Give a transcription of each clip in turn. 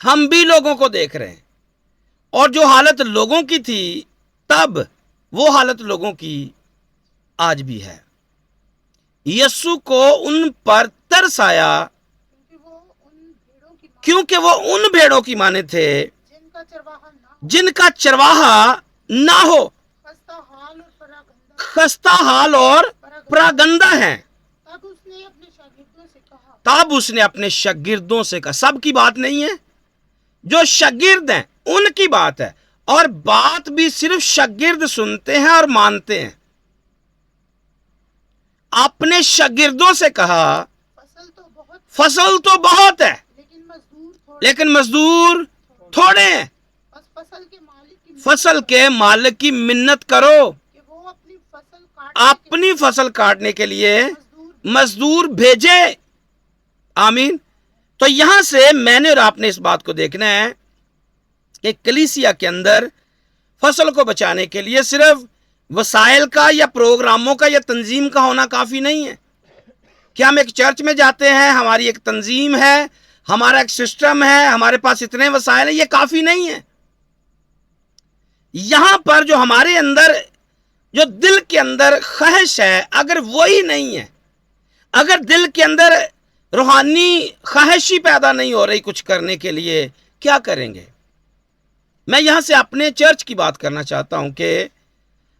ہم بھی لوگوں کو دیکھ رہے ہیں، اور جو حالت لوگوں کی تھی تب وہ حالت لوگوں کی آج بھی ہے۔ یسوع کو ان پر ترس آیا کیونکہ وہ ان بھیڑوں کی مانے تھے جن کا چرواہا نہ ہو، خستہ حال اور پراگندہ ہیں۔ تب اس نے اپنے شاگردوں سے کہا، سب کی بات نہیں ہے، جو شاگرد ہیں ان کی بات ہے، اور بات بھی صرف شاگرد سنتے ہیں اور مانتے ہیں۔ اپنے شاگردوں سے کہا، فصل تو بہت ہے لیکن مزدور تھوڑے ہیں، فصل کے مالک کی منت کرو، اپنی فصل کاٹنے کے لیے مزدور بھیجے۔ آمین۔ تو یہاں سے میں نے اور آپ نے اس بات کو دیکھنا ہے کہ کلیسیا کے اندر فصل کو بچانے کے لیے صرف وسائل کا یا پروگراموں کا یا تنظیم کا ہونا کافی نہیں ہے کہ ہم ایک چرچ میں جاتے ہیں، ہماری ایک تنظیم ہے، ہمارا ایک سسٹم ہے، ہمارے پاس اتنے وسائل ہیں، یہ کافی نہیں ہے۔ یہاں پر جو ہمارے اندر، جو دل کے اندر خواہش ہے، اگر وہی نہیں ہے، اگر دل کے اندر روحانی خواہش ہی پیدا نہیں ہو رہی کچھ کرنے کے لیے، کیا کریں گے؟ میں یہاں سے اپنے چرچ کی بات کرنا چاہتا ہوں کہ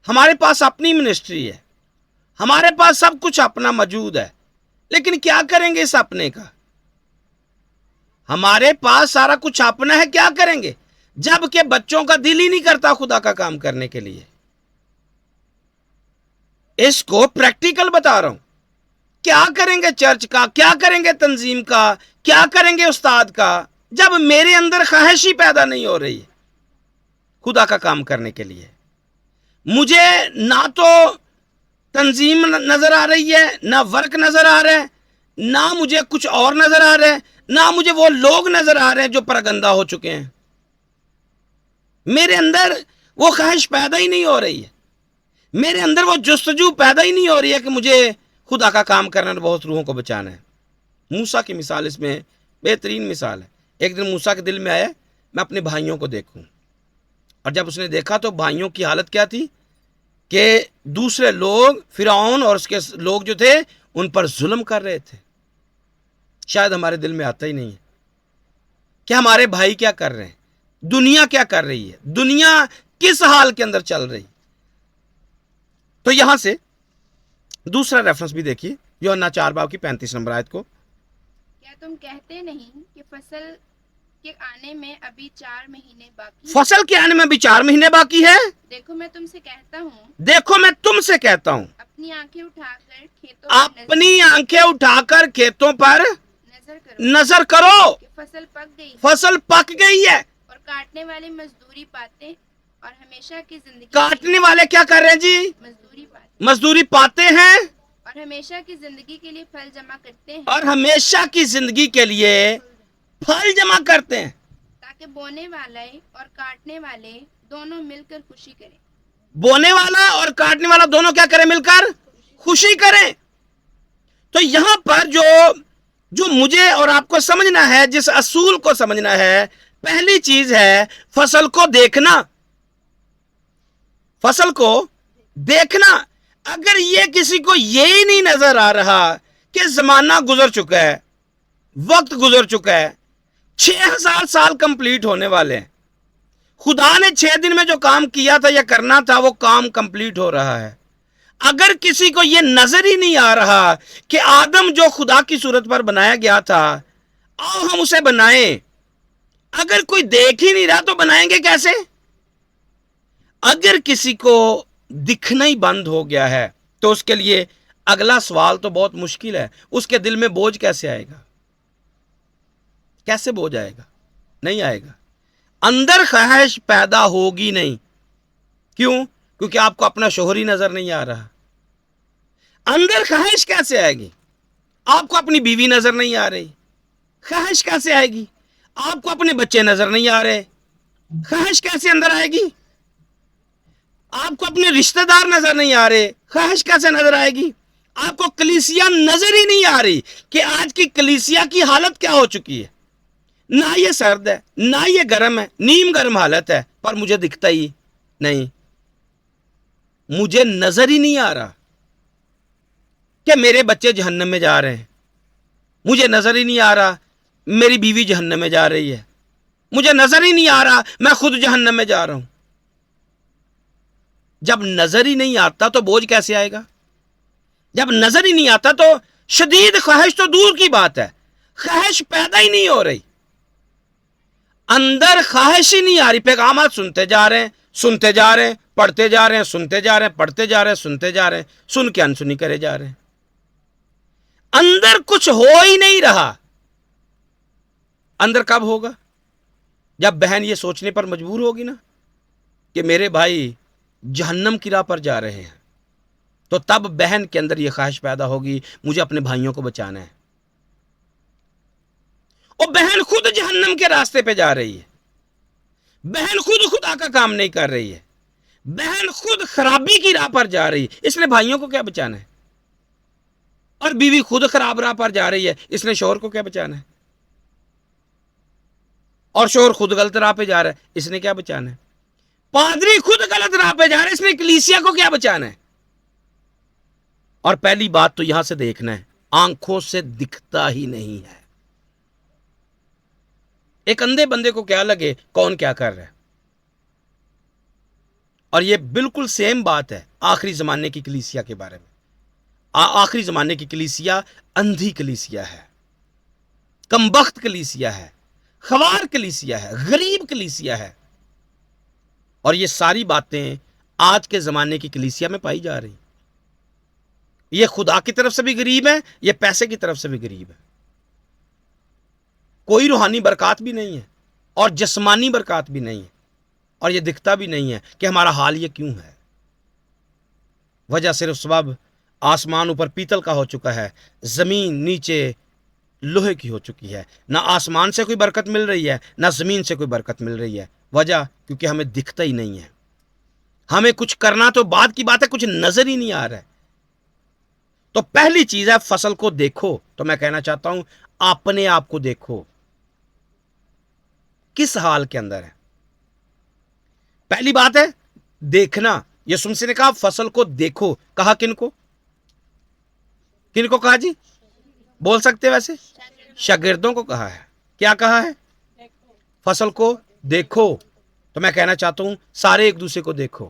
ہمارے پاس اپنی منسٹری ہے، ہمارے پاس سب کچھ اپنا موجود ہے، لیکن کیا کریں گے اس اپنے کا؟ ہمارے پاس سارا کچھ اپنا ہے، کیا کریں گے جبکہ بچوں کا دل ہی نہیں کرتا خدا کا کام کرنے کے لیے؟ اس کو پریکٹیکل بتا رہا ہوں۔ کیا کریں گے چرچ کا، کیا کریں گے تنظیم کا، کیا کریں گے استاد کا، جب میرے اندر خواہش ہی پیدا نہیں ہو رہی ہے خدا کا کام کرنے کے لیے؟ مجھے نہ تو تنظیم نظر آ رہی ہے، نہ ورک نظر آ رہا ہے، نہ مجھے کچھ اور نظر آ رہا ہے، نہ مجھے وہ لوگ نظر آ رہے ہیں جو پراگندہ ہو چکے ہیں۔ میرے اندر وہ خواہش پیدا ہی نہیں ہو رہی ہے، میرے اندر وہ جستجو پیدا ہی نہیں ہو رہی ہے کہ مجھے خدا کا کام کرنا ہے، بہت روحوں کو بچانا ہے۔ موسیٰ کی مثال اس میں بہترین مثال ہے۔ ایک دن موسیٰ کے دل میں آیا میں اپنے بھائیوں کو دیکھوں، اور جب اس نے دیکھا تو بھائیوں کی حالت کیا تھی کہ دوسرے لوگ، فرعون اور اس کے لوگ جو تھے ان پر ظلم کر رہے تھے۔ شاید ہمارے دل میں آتا ہی نہیں ہے کہ ہمارے بھائی کیا کر رہے ہیں، دنیا کیا کر رہی ہے، دنیا کس حال کے اندر چل رہی۔ تو یہاں سے دوسرا ریفرنس بھی دیکھیے، یوحنا 4 باب کی 35 نمبر آیت کو۔ کیا تم کہتے نہیں کہ فصل کے آنے میں ابھی 4 مہینے باقی ہیں؟ فصل کے آنے میں ابھی 4 مہینے باقی ہے۔ دیکھو میں تم سے کہتا ہوں، دیکھو میں تم سے کہتا ہوں، اپنی آنکھیں اٹھا کر کھیتوں اپنی آنکھیں اٹھا کر کھیتوں پر نظر کرو، کہ فصل پک گئی ہے فصل پک گئی ہے، اور کاٹنے والے مزدوری پاتے اور ہمیشہ کی زندگی کاٹنے والے کیا کر رہے ہیں جی؟ مزدوری پاتے مزدوری پاتے ہیں اور ہمیشہ کی زندگی کے لیے پھل جمع کرتے ہیں، اور ہمیشہ کی زندگی کے لیے پھل جمع کرتے ہیں، تاکہ بونے والے اور کاٹنے والے دونوں مل کر خوشی کریں۔ بونے والا اور کاٹنے والا دونوں کیا کریں؟ مل کر خوشی کریں۔ تو یہاں پر جو مجھے اور آپ کو سمجھنا ہے، جس اصول کو سمجھنا ہے، پہلی چیز ہے فصل کو دیکھنا، فصل کو دیکھنا۔ اگر یہ کسی کو یہی نہیں نظر آ رہا کہ زمانہ گزر چکا ہے، وقت گزر چکا ہے، 6000 سال کمپلیٹ ہونے والے ہیں، خدا نے 6 دن میں جو کام کیا تھا یا کرنا تھا وہ کام کمپلیٹ ہو رہا ہے، اگر کسی کو یہ نظر ہی نہیں آ رہا کہ آدم جو خدا کی صورت پر بنایا گیا تھا، آؤ ہم اسے بنائیں، اگر کوئی دیکھ ہی نہیں رہا تو بنائیں گے کیسے؟ اگر کسی کو دکھنا ہی بند ہو گیا ہے تو اس کے لیے اگلا سوال تو بہت مشکل ہے، اس کے دل میں بوجھ کیسے آئے گا؟ کیسے بوجھ آئے گا؟ نہیں آئے گا، اندر خواہش پیدا ہوگی نہیں۔ کیوں؟ کیونکہ آپ کو اپنا شوہر ہی نظر نہیں آ رہا۔ اندر خواہش کیسے آئے گی؟ آپ کو اپنی بیوی نظر نہیں آ رہی، خواہش کیسے آئے گی؟ آپ کو اپنے بچے نظر نہیں آ رہے، خواہش کیسے اندر آئے گی؟ آپ کو اپنے رشتہ دار نظر نہیں آ رہے، خواہش کیسے نظر آئے گی؟ آپ کو کلیسیا نظر ہی نہیں آ رہی کہ آج کی کلیسیا کی حالت کیا ہو چکی ہے، نہ یہ سرد ہے نہ یہ گرم ہے، نیم گرم حالت ہے، پر مجھے دکھتا ہی نہیں، مجھے نظر ہی نہیں آ رہا کہ میرے بچے جہنم میں جا رہے ہیں، مجھے نظر ہی نہیں آ رہا میری بیوی جہنم میں جا رہی ہے، مجھے نظر ہی نہیں آ رہا میں خود جہنم میں جا رہا ہوں۔ جب نظر ہی نہیں آتا تو بوجھ کیسے آئے گا؟ جب نظر ہی نہیں آتا تو شدید خواہش تو دور کی بات ہے، خواہش پیدا ہی نہیں ہو رہی، اندر خواہش ہی نہیں آ رہی۔ پیغامات سنتے جا رہے ہیں، سنتے جا رہے ہیں، پڑھتے جا رہے ہیں، سنتے جا رہے ہیں، پڑھتے جا رہے ہیں، سنتے جا رہے ہیں، سن کے انسنی کرے جا رہے ہیں، اندر کچھ ہو ہی نہیں رہا۔ اندر کب ہوگا؟ جب بہن یہ سوچنے پر مجبور ہوگی نا کہ میرے بھائی جہنم کی راہ پر جا رہے ہیں، تو تب بہن کے اندر یہ خواہش پیدا ہوگی مجھے اپنے بھائیوں کو بچانا ہے، اور بہن خود جہنم کے راستے پہ جا رہی ہے، بہن خود خدا کا کام نہیں کر رہی ہے، بہن خود خرابی کی راہ پر جا رہی ہے، اس نے بھائیوں کو کیا بچانا ہے؟ اور بیوی خود خراب راہ پر جا رہی ہے، اس نے شوہر کو کیا بچانا ہے؟ اور شوہر خود غلط راہ پہ جا رہا ہے، اس نے کیا بچانا ہے؟ پادری خود غلط راہ پہ جا رہا ہے، اس نے کلیسیا کو کیا بچانا ہے؟ اور پہلی بات تو یہاں سے دیکھنا ہے، آنکھوں سے دکھتا ہی نہیں ہے۔ ایک اندھے بندے کو کیا لگے کون کیا کر رہا ہے؟ اور یہ بالکل سیم بات ہے آخری زمانے کی کلیسیا کے بارے میں۔ آخری زمانے کی کلیسیا اندھی کلیسیا ہے، کمبخت کلیسیا ہے، خوار کلیسیا ہے، غریب کلیسیا ہے، اور یہ ساری باتیں آج کے زمانے کی کلیسیا میں پائی جا رہی۔ یہ خدا کی طرف سے بھی غریب ہے، یہ پیسے کی طرف سے بھی غریب ہے، کوئی روحانی برکات بھی نہیں ہے اور جسمانی برکات بھی نہیں ہے، اور یہ دکھتا بھی نہیں ہے کہ ہمارا حال یہ کیوں ہے۔ وجہ صرف سبب آسمان اوپر پیتل کا ہو چکا ہے، زمین نیچے لوہے کی ہو چکی ہے، نہ آسمان سے کوئی برکت مل رہی ہے نہ زمین سے کوئی برکت مل رہی ہے۔ وجہ کیونکہ ہمیں دکھتا ہی نہیں ہے، ہمیں کچھ کرنا تو بعد کی بات ہے، کچھ نظر ہی نہیں آ رہا ہے۔ تو پہلی چیز ہے فصل کو دیکھو، تو میں کہنا چاہتا ہوں اپنے آپ کو دیکھو کس حال کے اندر ہے۔ پہلی بات ہے دیکھنا، یسوع مسیح نے کہا فصل کو دیکھو، کہا کن کو؟ کن کو کہا جی؟ بول سکتے ویسے؟ شاگردوں کو کہا ہے۔ کیا کہا ہے؟ فصل کو دیکھو۔ تو میں کہنا چاہتا ہوں سارے ایک دوسرے کو دیکھو۔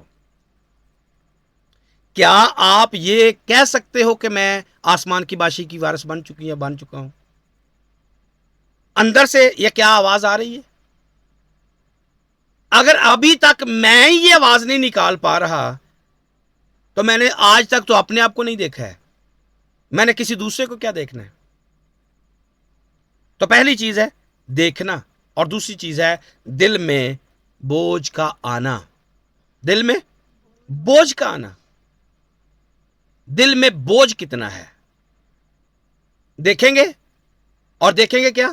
کیا آپ یہ کہہ سکتے ہو کہ میں آسمان کی بادشاہی کی وارث بن چکی یا بن چکا ہوں؟ اندر سے یہ کیا آواز آ رہی ہے؟ اگر ابھی تک میں یہ آواز نہیں نکال پا رہا تو میں نے آج تک تو اپنے آپ کو نہیں دیکھا ہے، میں نے کسی دوسرے کو کیا دیکھنا ہے؟ تو پہلی چیز ہے دیکھنا، اور دوسری چیز ہے دل میں بوجھ کا آنا۔ دل میں بوجھ کا آنا، دل میں بوجھ کتنا ہے دیکھیں گے، اور دیکھیں گے کیا؟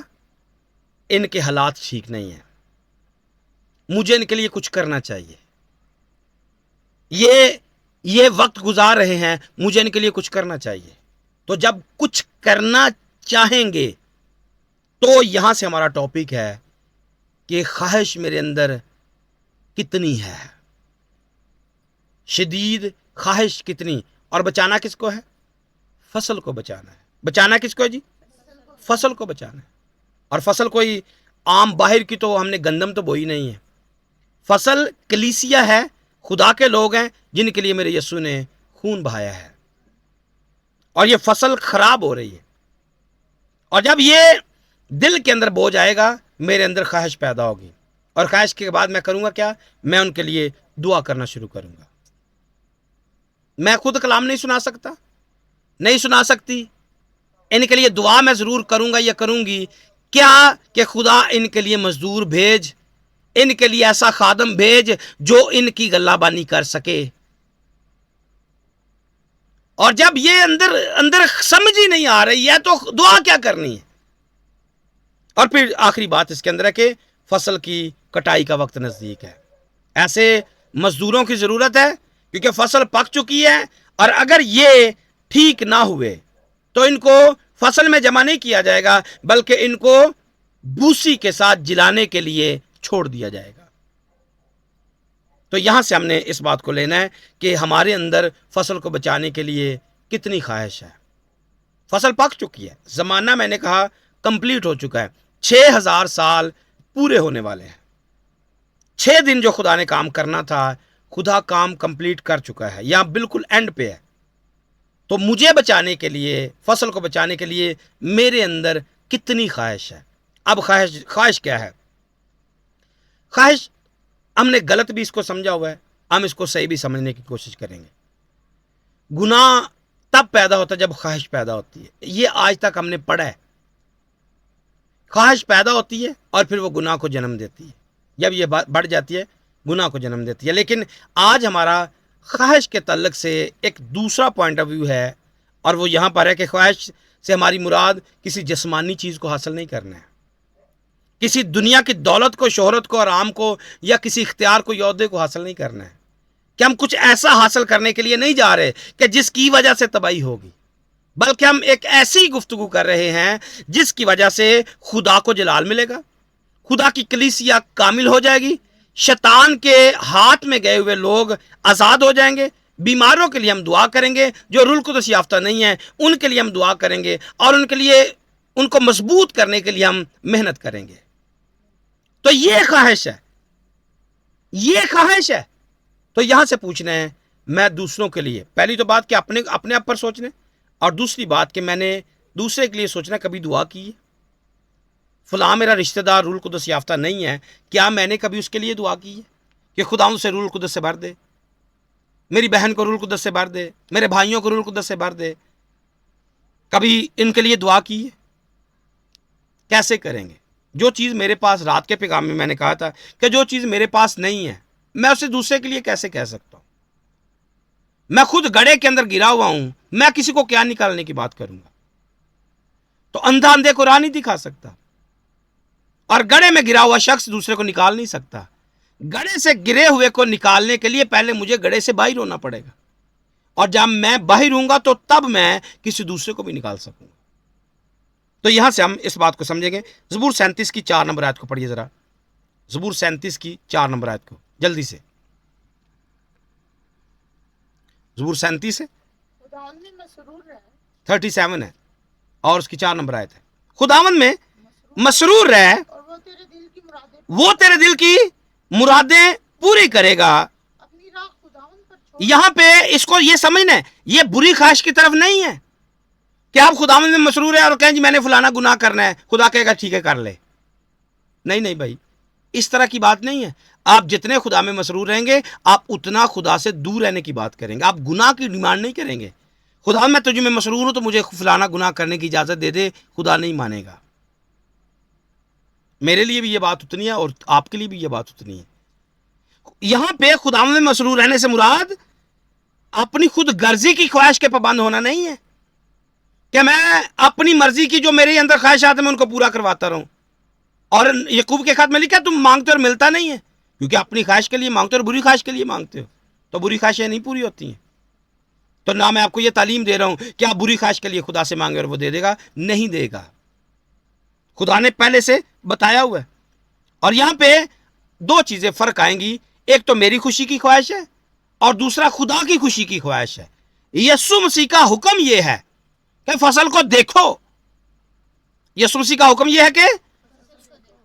ان کے حالات ٹھیک نہیں ہیں، مجھے ان کے لیے کچھ کرنا چاہیے، یہ وقت گزار رہے ہیں، مجھے ان کے لیے کچھ کرنا چاہیے۔ تو جب کچھ کرنا چاہیں گے تو یہاں سے ہمارا ٹاپک ہے کہ خواہش میرے اندر کتنی ہے، شدید خواہش کتنی، اور بچانا کس کو ہے؟ فصل کو بچانا ہے۔ بچانا کس کو ہے جی؟ فصل کو بچانا ہے۔ اور فصل کوئی عام باہر کی تو ہم نے گندم تو بوئی نہیں ہے، فصل کلیسیا ہے، خدا کے لوگ ہیں جن کے لیے میرے یسوع نے خون بہایا ہے، اور یہ فصل خراب ہو رہی ہے۔ اور جب یہ دل کے اندر بوجھ آئے گا میرے اندر خواہش پیدا ہوگی، اور خواہش کے بعد میں کروں گا کیا؟ میں ان کے لیے دعا کرنا شروع کروں گا۔ میں خود کلام نہیں سنا سکتا، نہیں سنا سکتی، ان کے لیے دعا میں ضرور کروں گا یا کروں گی کیا کہ خدا ان کے لیے مزدور بھیج، ان کے لیے ایسا خادم بھیج جو ان کی گلہ بانی کر سکے۔ اور جب یہ اندر سمجھ ہی نہیں آ رہی ہے تو دعا کیا کرنی ہے؟ اور پھر آخری بات اس کے اندر ہے کہ فصل کی کٹائی کا وقت نزدیک ہے، ایسے مزدوروں کی ضرورت ہے کیونکہ فصل پک چکی ہے، اور اگر یہ ٹھیک نہ ہوئے تو ان کو فصل میں جمع نہیں کیا جائے گا بلکہ ان کو بوسی کے ساتھ جلانے کے لیے چھوڑ دیا جائے گا۔ تو یہاں سے ہم نے اس بات کو لینا ہے کہ ہمارے اندر فصل کو بچانے کے لیے کتنی خواہش ہے۔ فصل پک چکی ہے، زمانہ میں نے کہا کمپلیٹ ہو چکا ہے، 6000 سال پورے ہونے والے ہیں۔ 6 دن جو خدا نے کام کرنا تھا، خدا کام کمپلیٹ کر چکا ہے، یہاں بالکل اینڈ پہ ہے۔ تو مجھے بچانے کے لیے، فصل کو بچانے کے لیے میرے اندر کتنی خواہش ہے۔ اب خواہش کیا ہے؟ خواہش ہم نے غلط بھی اس کو سمجھا ہوا ہے، ہم اس کو صحیح بھی سمجھنے کی کوشش کریں گے۔ گناہ تب پیدا ہوتا ہے جب خواہش پیدا ہوتی ہے، یہ آج تک ہم نے پڑھا ہے۔ خواہش پیدا ہوتی ہے اور پھر وہ گناہ کو جنم دیتی ہے، جب یہ بڑھ جاتی ہے گناہ کو جنم دیتی ہے۔ لیکن آج ہمارا خواہش کے تعلق سے ایک دوسرا پوائنٹ آف ویو ہے، اور وہ یہاں پر ہے کہ خواہش سے ہماری مراد کسی جسمانی چیز کو حاصل نہیں کرنا ہے، کسی دنیا کی دولت کو، شہرت کو، آرام کو، یا کسی اختیار کو، عہدے کو حاصل نہیں کرنا ہے، کہ ہم کچھ ایسا حاصل کرنے کے لیے نہیں جا رہے کہ جس کی وجہ سے تباہی ہوگی، بلکہ ہم ایک ایسی گفتگو کر رہے ہیں جس کی وجہ سے خدا کو جلال ملے گا، خدا کی کلیسیا کامل ہو جائے گی، شیطان کے ہاتھ میں گئے ہوئے لوگ آزاد ہو جائیں گے، بیماروں کے لیے ہم دعا کریں گے، جو روح القدس یافتہ نہیں ہیں ان کے لیے ہم دعا کریں گے، اور ان کے لیے، ان کو مضبوط کرنے کے لیے ہم محنت کریں گے۔ تو یہ خواہش ہے، یہ خواہش ہے۔ تو یہاں سے پوچھنا ہے میں دوسروں کے لیے، پہلی تو بات کہ اپنے آپ پر سوچنا، اور دوسری بات کہ میں نے دوسرے کے لیے سوچنا، کبھی دعا کی ہے؟ فلاں میرا رشتہ دار روح القدس یافتہ نہیں ہے، کیا میں نے کبھی اس کے لیے دعا کی ہے کہ خدا ان سے روح القدس سے بھر دے، میری بہن کو روح القدس سے بھر دے، میرے بھائیوں کو روح القدس سے بھر دے؟ کبھی ان کے لیے دعا کی ہے؟ کیسے کریں گے؟ جو چیز میرے پاس، رات کے پیغام میں نے کہا تھا کہ جو چیز میرے پاس نہیں ہے میں اسے دوسرے کے لیے کیسے کہہ سکتا ہوں؟ میں خود گڑھے کے اندر گرا ہوا ہوں، میں کسی کو کیا نکالنے کی بات کروں گا؟ تو اندھا اندھے کو راہ نہیں دکھا سکتا، اور گڑھے میں گرا ہوا شخص دوسرے کو نکال نہیں سکتا۔ گڑھے سے گرے ہوئے کو نکالنے کے لیے پہلے مجھے گڑھے سے باہر ہونا پڑے گا، اور جب میں باہر ہوں گا تو تب میں کسی دوسرے کو بھی نکال سکوں گا۔ تو یہاں سے ہم اس بات کو سمجھیں گے۔ زبور 37 کی 4 نمبر آیت کو پڑھیے ذرا، زبور 37 کی 4 نمبر آیت کو جلدی سے۔ زبور 37 ہے، خداوند میں مسرور رہے 37 ہے، اور اس کی 4 نمبر آیت ہے، خداوند میں مسرور رہ، اور وہ تیرے دل کی مرادیں وہ تیرے دل کی مرادیں پوری کرے گا۔ اپنی راہ خداوند پر چھوڑ۔ یہاں پہ اس کو یہ سمجھنا ہے، یہ بری خواہش کی طرف نہیں ہے کہ آپ خداوند میں مسرور ہے اور کہیں جی میں نے فلانا گناہ کرنا ہے، خدا کہے گا ٹھیک ہے کر لے۔ نہیں بھائی، اس طرح کی بات نہیں ہے۔ آپ جتنے خدا میں مسرور رہیں گے آپ اتنا خدا سے دور رہنے کی بات کریں گے، آپ گناہ کی ڈیمانڈ نہیں کریں گے۔ خدا میں تجھے میں مسرور ہوں تو مجھے فلانا گناہ کرنے کی اجازت دے دے، خدا نہیں مانے گا۔ میرے لیے بھی یہ بات اتنی ہے اور آپ کے لیے بھی یہ بات اتنی ہے۔ یہاں پہ خدا میں مسرور رہنے سے مراد اپنی خود غرضی کی خواہش کے پابند ہونا نہیں ہے کہ میں اپنی مرضی کی جو میرے اندر خواہشات ہیں میں ان کو پورا کرواتا رہوں۔ اور یعقوب کے خط میں لکھا تم مانگتے اور ملتا نہیں ہے، کیونکہ اپنی خواہش کے لیے مانگتے اور بری خواہش کے لیے مانگتے ہو، تو بری خواہشیں نہیں پوری ہوتی ہیں۔ تو نہ میں آپ کو یہ تعلیم دے رہا ہوں کہ آپ بری خواہش کے لیے خدا سے مانگے اور وہ دے دے گا، نہیں دے گا، خدا نے پہلے سے بتایا ہوا ہے۔ اور یہاں پہ 2 چیزیں فرق آئیں گی، ایک تو میری خوشی کی خواہش ہے اور دوسرا خدا کی خوشی کی خواہش ہے۔ یسوع مسیح کا حکم یہ ہے کہ فصل کو دیکھو، یسوع مسیح کا حکم یہ ہے کہ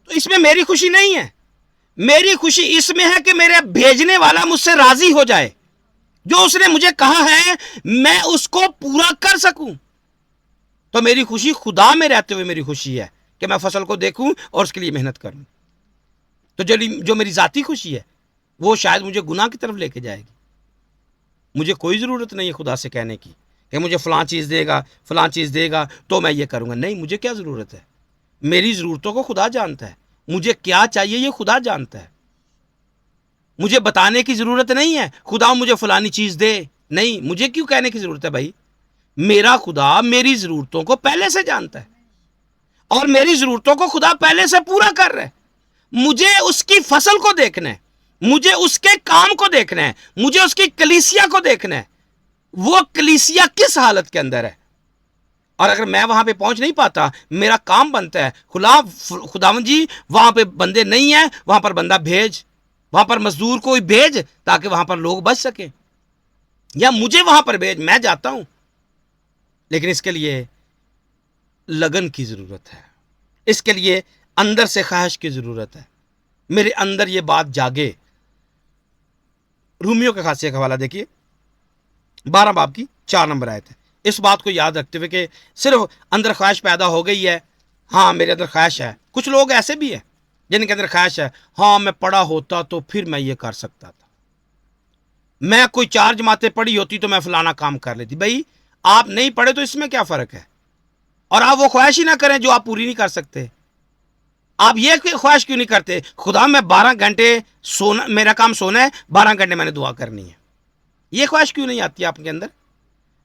تو اس میں میری خوشی نہیں ہے، میری خوشی اس میں ہے کہ میرے بھیجنے والا مجھ سے راضی ہو جائے، جو اس نے مجھے کہا ہے میں اس کو پورا کر سکوں۔ تو میری خوشی خدا میں رہتے ہوئے میری خوشی ہے کہ میں فصل کو دیکھوں اور اس کے لیے محنت کروں۔ تو جو میری ذاتی خوشی ہے وہ شاید مجھے گناہ کی طرف لے کے جائے گی۔ مجھے کوئی ضرورت نہیں ہے خدا سے کہنے کی کہ مجھے فلاں چیز دے گا، فلاں چیز دے گا تو میں یہ کروں گا۔ نہیں، مجھے کیا ضرورت ہے؟ میری ضرورتوں کو خدا جانتا ہے، مجھے کیا چاہیے یہ خدا جانتا ہے۔ مجھے بتانے کی ضرورت نہیں ہے خدا مجھے فلانی چیز دے، نہیں، مجھے کیوں کہنے کی ضرورت ہے بھائی؟ میرا خدا میری ضرورتوں کو پہلے سے جانتا ہے اور میری ضرورتوں کو خدا پہلے سے پورا کر رہا ہے۔ مجھے اس کی فصل کو دیکھنا ہے، مجھے اس کے کام کو دیکھنا ہے، مجھے اس کی کلیسیا کو دیکھنا ہے، وہ کلیسیا کس حالت کے اندر ہے۔ اور اگر میں وہاں پہ پہنچ نہیں پاتا, میرا کام بنتا ہے خداوند جی وہاں پہ بندے نہیں ہیں, وہاں پر بندہ بھیج, وہاں پر مزدور کوئی بھیج تاکہ وہاں پر لوگ بچ سکیں, یا مجھے وہاں پر بھیج, میں جاتا ہوں. لیکن اس کے لیے لگن کی ضرورت ہے, اس کے لیے اندر سے خواہش کی ضرورت ہے, میرے اندر یہ بات جاگے. رومیوں کے خاصے کا حوالہ دیکھیے 12 باب کی 4 نمبر آیت ہے. اس بات کو یاد رکھتے ہوئے کہ صرف اندر خواہش پیدا ہو گئی ہے, ہاں میرے اندر خواہش ہے. کچھ لوگ ایسے بھی ہیں جن کے اندر خواہش ہے, ہاں میں پڑھا ہوتا تو پھر میں یہ کر سکتا تھا, میں کوئی 4 جماعتیں پڑھی ہوتی تو میں فلانا کام کر لیتی. بھائی آپ نہیں پڑھے تو اس میں کیا فرق ہے, اور آپ وہ خواہش ہی نہ کریں جو آپ پوری نہیں کر سکتے. آپ یہ خواہش کیوں نہیں کرتے, خدا میں 12 گھنٹے سونا, میرا کام سونا ہے, 12 گھنٹے میں نے دعا کرنی ہے. یہ خواہش کیوں نہیں آتی آپ کے اندر,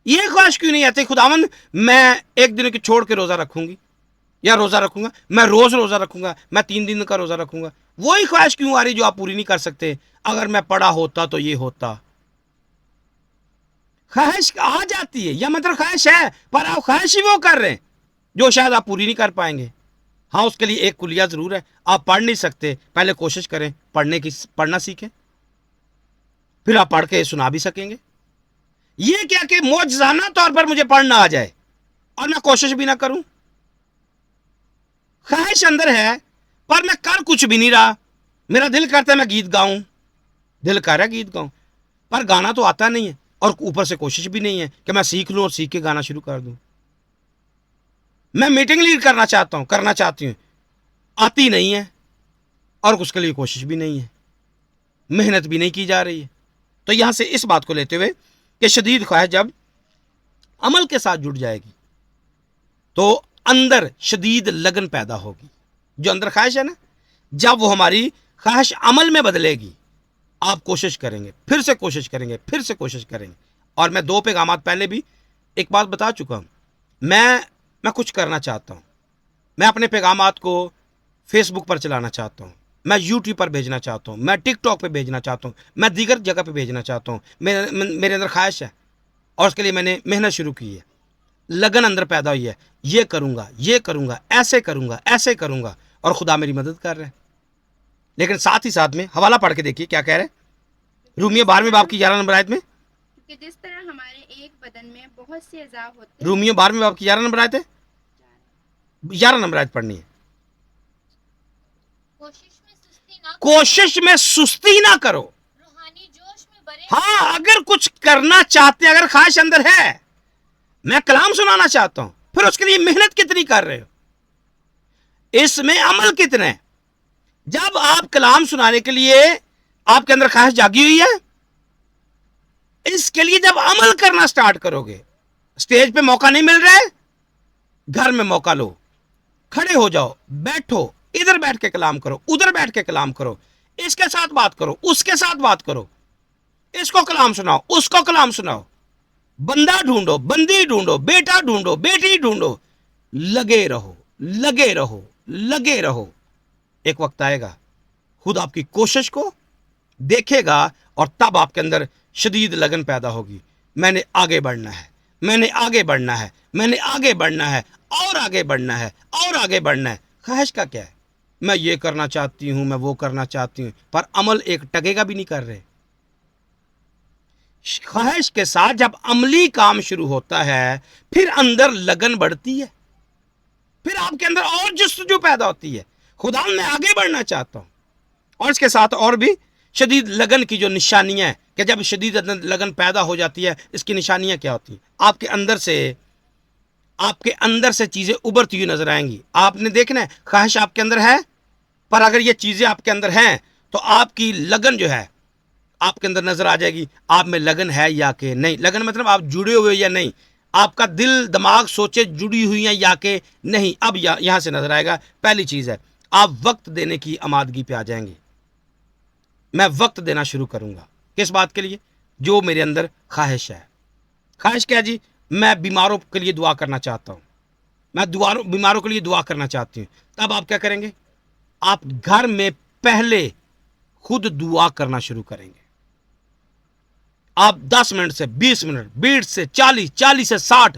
یہ خواہش کیوں نہیں آتی خداوند میں ایک دن کی چھوڑ کے روزہ رکھوں گی یا روزہ رکھوں گا, میں روز روزہ رکھوں گا, میں 3 دن کا روزہ رکھوں گا. وہی خواہش کیوں آ رہی جو آپ پوری نہیں کر سکتے. اگر میں پڑھا ہوتا تو یہ ہوتا. خواہش آ جاتی ہے, یا مطلب خواہش ہے, پر آپ خواہش ہی وہ کر رہے ہیں جو شاید آپ پوری نہیں کر پائیں گے. ہاں اس کے لیے ایک کلیہ ضرور ہے, آپ پڑھ نہیں سکتے, پہلے کوشش کریں پڑھنا سیکھیں, پھر آپ پڑھ کے سنا بھی سکیں گے. یہ کیا کہ معجزانہ طور پر مجھے پڑھنا آ جائے اور میں کوشش بھی نہ کروں. خواہش اندر ہے پر میں کر کچھ بھی نہیں رہا. میرا دل کرتا ہے میں گیت گاؤں, دل کر رہا ہے گیت گاؤں, پر گانا تو آتا نہیں ہے, اور اوپر سے کوشش بھی نہیں ہے کہ میں سیکھ لوں اور سیکھ کے گانا شروع کر دوں. میں میٹنگ لیڈ کرنا چاہتی ہوں, آتی نہیں ہے, اور اس کے لیے کوشش بھی نہیں ہے, محنت بھی نہیں کی جا رہی ہے. تو یہاں سے اس بات کو لیتے ہوئے کہ شدید خواہش جب عمل کے ساتھ جڑ جائے گی تو اندر شدید لگن پیدا ہوگی. جو اندر خواہش ہے نا, جب وہ ہماری خواہش عمل میں بدلے گی, آپ کوشش کریں گے, پھر سے کوشش کریں گے, پھر سے کوشش کریں گے. اور میں 2 پیغامات پہلے بھی ایک بات بتا چکا ہوں, میں کچھ کرنا چاہتا ہوں. میں اپنے پیغامات کو فیس بک پر چلانا چاہتا ہوں, میں یوٹیوب پر بھیجنا چاہتا ہوں, میں ٹک ٹاک پہ بھیجنا چاہتا ہوں, میں دیگر جگہ پہ بھیجنا چاہتا ہوں. میرے اندر خواہش ہے اور اس کے لیے میں نے محنت شروع کی ہے, لگن اندر پیدا ہوئی ہے, یہ کروں گا, یہ کروں گا, ایسے کروں گا, ایسے کروں گا, اور خدا میری مدد کر رہا ہے. لیکن ساتھ ہی ساتھ میں حوالہ پڑھ کے دیکھیے کیا کہہ رہے ہیں رومیہ 12 باب کی 11 نمبر آیت میں, کہ جس طرح ہمارے ایک بدن میں بہت سے اعضاء ہوتے ہیں. رومیہ 12 باب کی 11 نمبر آیت ہے, 11 نمبر آیت پڑھنی ہے. کوشش میں سستی نہ کرو, روحانی جوش میں بڑے. ہاں اگر کچھ کرنا چاہتے ہیں, اگر خواہش اندر ہے, میں کلام سنانا چاہتا ہوں, پھر اس کے لیے محنت کتنی کر رہے ہو, اس میں عمل کتنا ہے. جب آپ کلام سنانے کے لیے آپ کے اندر خواہش جاگی ہوئی ہے, اس کے لیے جب عمل کرنا سٹارٹ کرو گے, سٹیج پہ موقع نہیں مل رہا ہے, گھر میں موقع لو, کھڑے ہو جاؤ, بیٹھو, ادھر بیٹھ کے کلام کرو, ادھر بیٹھ کے کلام کرو, اس کے ساتھ بات کرو, اس کے ساتھ بات کرو, اس کو کلام سناؤ, اس کو کلام سناؤ, بندہ ڈھونڈو, بندی ڈھونڈو, بیٹا ڈھونڈو, بیٹی ڈھونڈو, لگے رہو, لگے رہو, لگے رہو. ایک وقت آئے گا خود آپ کی کوشش کو دیکھے گا, اور تب آپ کے اندر شدید لگن پیدا ہوگی. میں نے آگے بڑھنا ہے, میں نے آگے بڑھنا ہے, میں نے آگے بڑھنا ہے, اور آگے بڑھنا ہے, اور آگے بڑھنا ہے. خواہش کا کیا ہے, میں یہ کرنا چاہتی ہوں, میں وہ کرنا چاہتی ہوں, پر عمل ایک ٹکے کا بھی نہیں کر رہے. خواہش کے ساتھ جب عملی کام شروع ہوتا ہے, پھر اندر لگن بڑھتی ہے, پھر آپ کے اندر اور جستجو پیدا ہوتی ہے. خدا میں آگے بڑھنا چاہتا ہوں. اور اس کے ساتھ اور بھی شدید لگن کی جو نشانیاں ہیں, کہ جب شدید لگن پیدا ہو جاتی ہے, اس کی نشانیاں کیا ہوتی ہیں. آپ کے اندر سے چیزیں ابھرتی ہوئی نظر آئیں گی. آپ نے دیکھنا ہے خواہش آپ کے اندر ہے, پر اگر یہ چیزیں آپ کے اندر ہیں تو آپ کی لگن جو ہے آپ کے اندر نظر آ جائے گی. آپ میں لگن ہے یا کہ نہیں. لگن مطلب آپ جڑے ہوئے یا نہیں, آپ کا دل دماغ سوچے جڑی ہوئی ہیں یا کہ نہیں. اب یہاں سے نظر آئے گا. پہلی چیز ہے آپ وقت دینے کی آمادگی پہ آ جائیں گے. میں وقت دینا شروع کروں گا. کس بات کے لیے؟ جو میرے اندر خواہش ہے. خواہش کیا جی؟ میں بیماروں کے لیے دعا کرنا چاہتا ہوں, میں بیماروں کے لیے دعا کرنا چاہتی ہوں. تب آپ کیا کریں گے؟ آپ گھر میں پہلے خود دعا کرنا شروع کریں گے. آپ 10 منٹ سے 20 منٹ, 20 سے 40, 40 سے 60,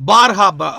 12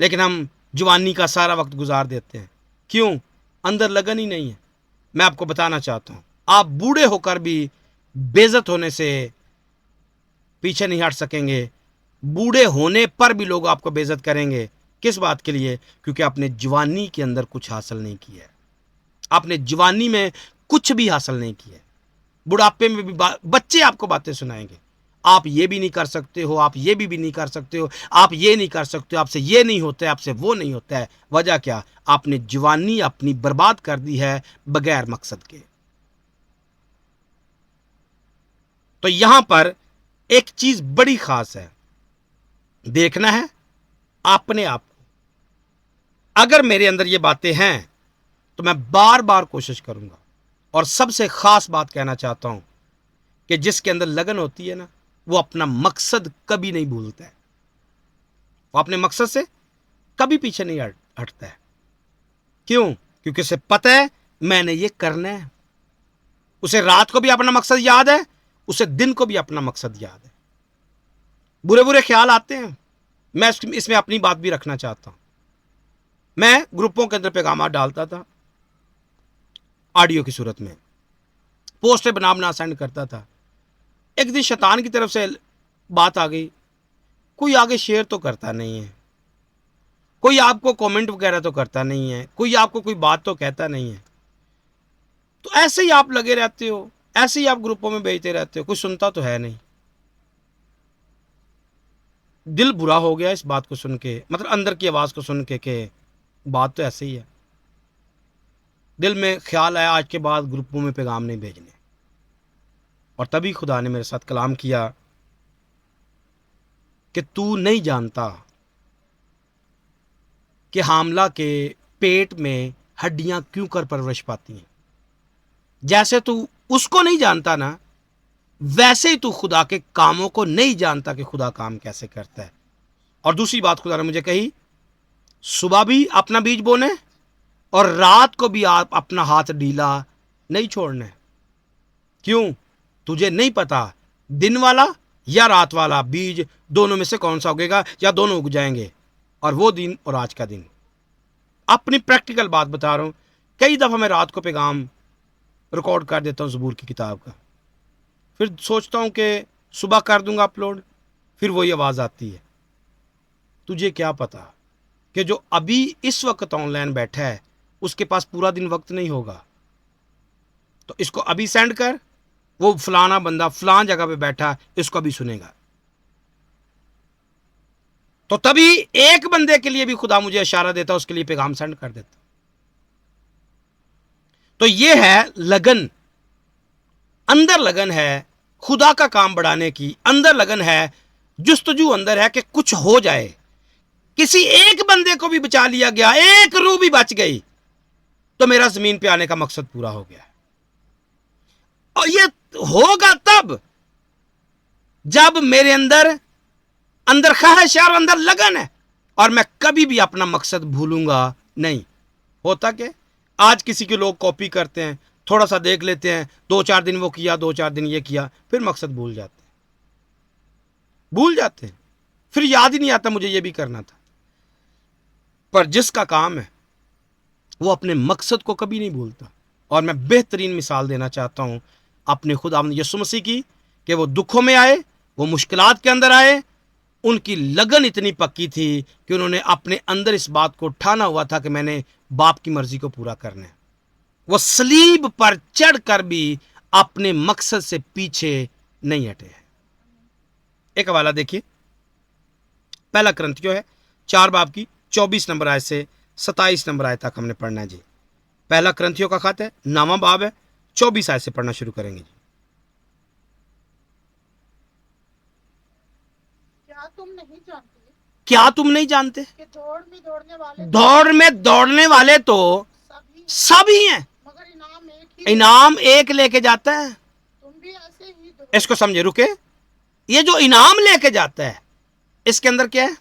لیکن ہم جوانی کا سارا وقت گزار دیتے ہیں. کیوں؟ اندر لگن ہی نہیں ہے. میں آپ کو بتانا چاہتا ہوں آپ بوڑھے ہو کر بھی بے عزت ہونے سے پیچھے نہیں ہٹ سکیں گے. بوڑھے ہونے پر بھی لوگ آپ کو بے عزت کریں گے. کس بات کے لیے؟ کیونکہ آپ نے جوانی کے اندر کچھ حاصل نہیں کیا ہے. آپ نے جوانی میں کچھ بھی حاصل نہیں کیا ہے. بڑھاپے میں بھی بچے آپ کو باتیں سنائیں گے. آپ یہ بھی نہیں کر سکتے ہو, آپ یہ بھی نہیں کر سکتے ہو, آپ یہ نہیں کر سکتے ہو, آپ سے یہ نہیں ہوتا ہے, آپ سے وہ نہیں ہوتا ہے. وجہ کیا؟ آپ نے جوانی اپنی برباد کر دی ہے بغیر مقصد کے. تو یہاں پر ایک چیز بڑی خاص ہے, دیکھنا ہے اپنے آپ کو. اگر میرے اندر یہ باتیں ہیں تو میں بار بار کوشش کروں گا. اور سب سے خاص بات کہنا چاہتا ہوں کہ جس کے اندر لگن ہوتی ہے نا, وہ اپنا مقصد کبھی نہیں بھولتا ہے. وہ اپنے مقصد سے کبھی پیچھے نہیں ہٹتا ہے. کیوں؟ کیونکہ اسے پتہ ہے میں نے یہ کرنا ہے. اسے رات کو بھی اپنا مقصد یاد ہے, اسے دن کو بھی اپنا مقصد یاد ہے. برے برے خیال آتے ہیں, میں اس میں اپنی بات بھی رکھنا چاہتا ہوں. میں گروپوں کے اندر پیغامات ڈالتا تھا آڈیو کی صورت میں, پوسٹیں بنا سینڈ کرتا تھا. ایک دن شیطان کی طرف سے بات آ گئی, کوئی آگے شیئر تو کرتا نہیں ہے, کوئی آپ کو کامنٹ وغیرہ تو کرتا نہیں ہے, کوئی آپ کو کوئی بات تو کہتا نہیں ہے, تو ایسے ہی آپ لگے رہتے ہو, ایسے ہی آپ گروپوں میں بھیجتے رہتے ہو, کوئی سنتا تو ہے نہیں. دل برا ہو گیا اس بات کو سن کے, مطلب اندر کی آواز کو سن کے کہ بات تو ایسے ہی ہے. دل میں خیال آیا آج کے بعد گروپوں میں پیغام نہیں بھیجنے. اور تبھی خدا نے میرے ساتھ کلام کیا کہ تو نہیں جانتا کہ حاملہ کے پیٹ میں ہڈیاں کیوں کر پرورش پاتی ہیں. جیسے تو اس کو نہیں جانتا نا, ویسے ہی تو خدا کے کاموں کو نہیں جانتا کہ خدا کام کیسے کرتا ہے. اور دوسری بات خدا نے مجھے کہی, صبح بھی اپنا بیج بونے اور رات کو بھی آپ اپنا ہاتھ ڈھیلا نہیں چھوڑنا. کیوں؟ تجھے نہیں پتا دن والا یا رات والا بیج دونوں میں سے کون سا اگے گا, یا دونوں اگ جائیں گے. اور وہ دن اور آج کا دن, اپنی پریکٹیکل بات بتا رہا ہوں. کئی دفعہ میں رات کو پیغام ریکارڈ کر دیتا ہوں زبور کی کتاب کا, پھر سوچتا ہوں کہ صبح کر دوں گا اپلوڈ, پھر وہی آواز آتی ہے. تجھے کیا پتا کہ جو ابھی اس وقت آن لائن بیٹھا ہے اس کے پاس پورا دن وقت نہیں ہوگا. تو اس کو ابھی سینڈ کر, وہ فلانا بندہ فلان جگہ پہ بیٹھا اس کو بھی سنے گا. تو تبھی ایک بندے کے لیے بھی خدا مجھے اشارہ دیتا, اس کے لیے پیغام سینڈ کر دیتا. تو یہ ہے لگن, اندر لگن ہے خدا کا کام بڑھانے کی, اندر لگن ہے, جستجو اندر ہے کہ کچھ ہو جائے. کسی ایک بندے کو بھی بچا لیا گیا, ایک روح بھی بچ گئی, تو میرا زمین پہ آنے کا مقصد پورا ہو گیا. اور یہ ہوگا تب جب میرے اندر خواہش ہے اور اندر لگن ہے, اور میں کبھی بھی اپنا مقصد بھولوں گا نہیں. ہوتا کہ آج کسی کے لوگ کاپی کرتے ہیں, تھوڑا سا دیکھ لیتے ہیں, 2-4 دن وہ کیا, 2-4 دن یہ کیا, پھر مقصد بھول جاتے ہیں, پھر یاد ہی نہیں آتا مجھے یہ بھی کرنا تھا. پر جس کا کام ہے وہ اپنے مقصد کو کبھی نہیں بھولتا. اور میں بہترین مثال دینا چاہتا ہوں اپنے خداوند یسوع مسیح کی, کہ وہ دکھوں میں آئے, وہ مشکلات کے اندر آئے, ان کی لگن اتنی پکی تھی کہ انہوں نے اپنے اندر اس بات کو ٹھانا ہوا تھا کہ میں نے باپ کی مرضی کو پورا کرنا ہے. وہ صلیب پر چڑھ کر بھی اپنے مقصد سے پیچھے نہیں ہٹے. ایک حوالہ دیکھیے, پہلا کرنتھیوں ہے 4 باب کی 24 نمبر آیت سے 27 نمبر آیت تک ہم نے پڑھنا ہے جی. پہلا کرنتھیوں کا خط ہے 9واں باب ہے 24 آیت سے پڑھنا شروع کریں گے جی. کیا تم نہیں جانتے کہ دوڑ میں دوڑنے والے تو سب ہی ہیں, مگر انعام ایک لے کے جاتا ہے. تم بھی ایسے ہی دوڑو. اس کو سمجھے, رکے, یہ جو انعام لے کے جاتا ہے اس کے اندر کیا ہے؟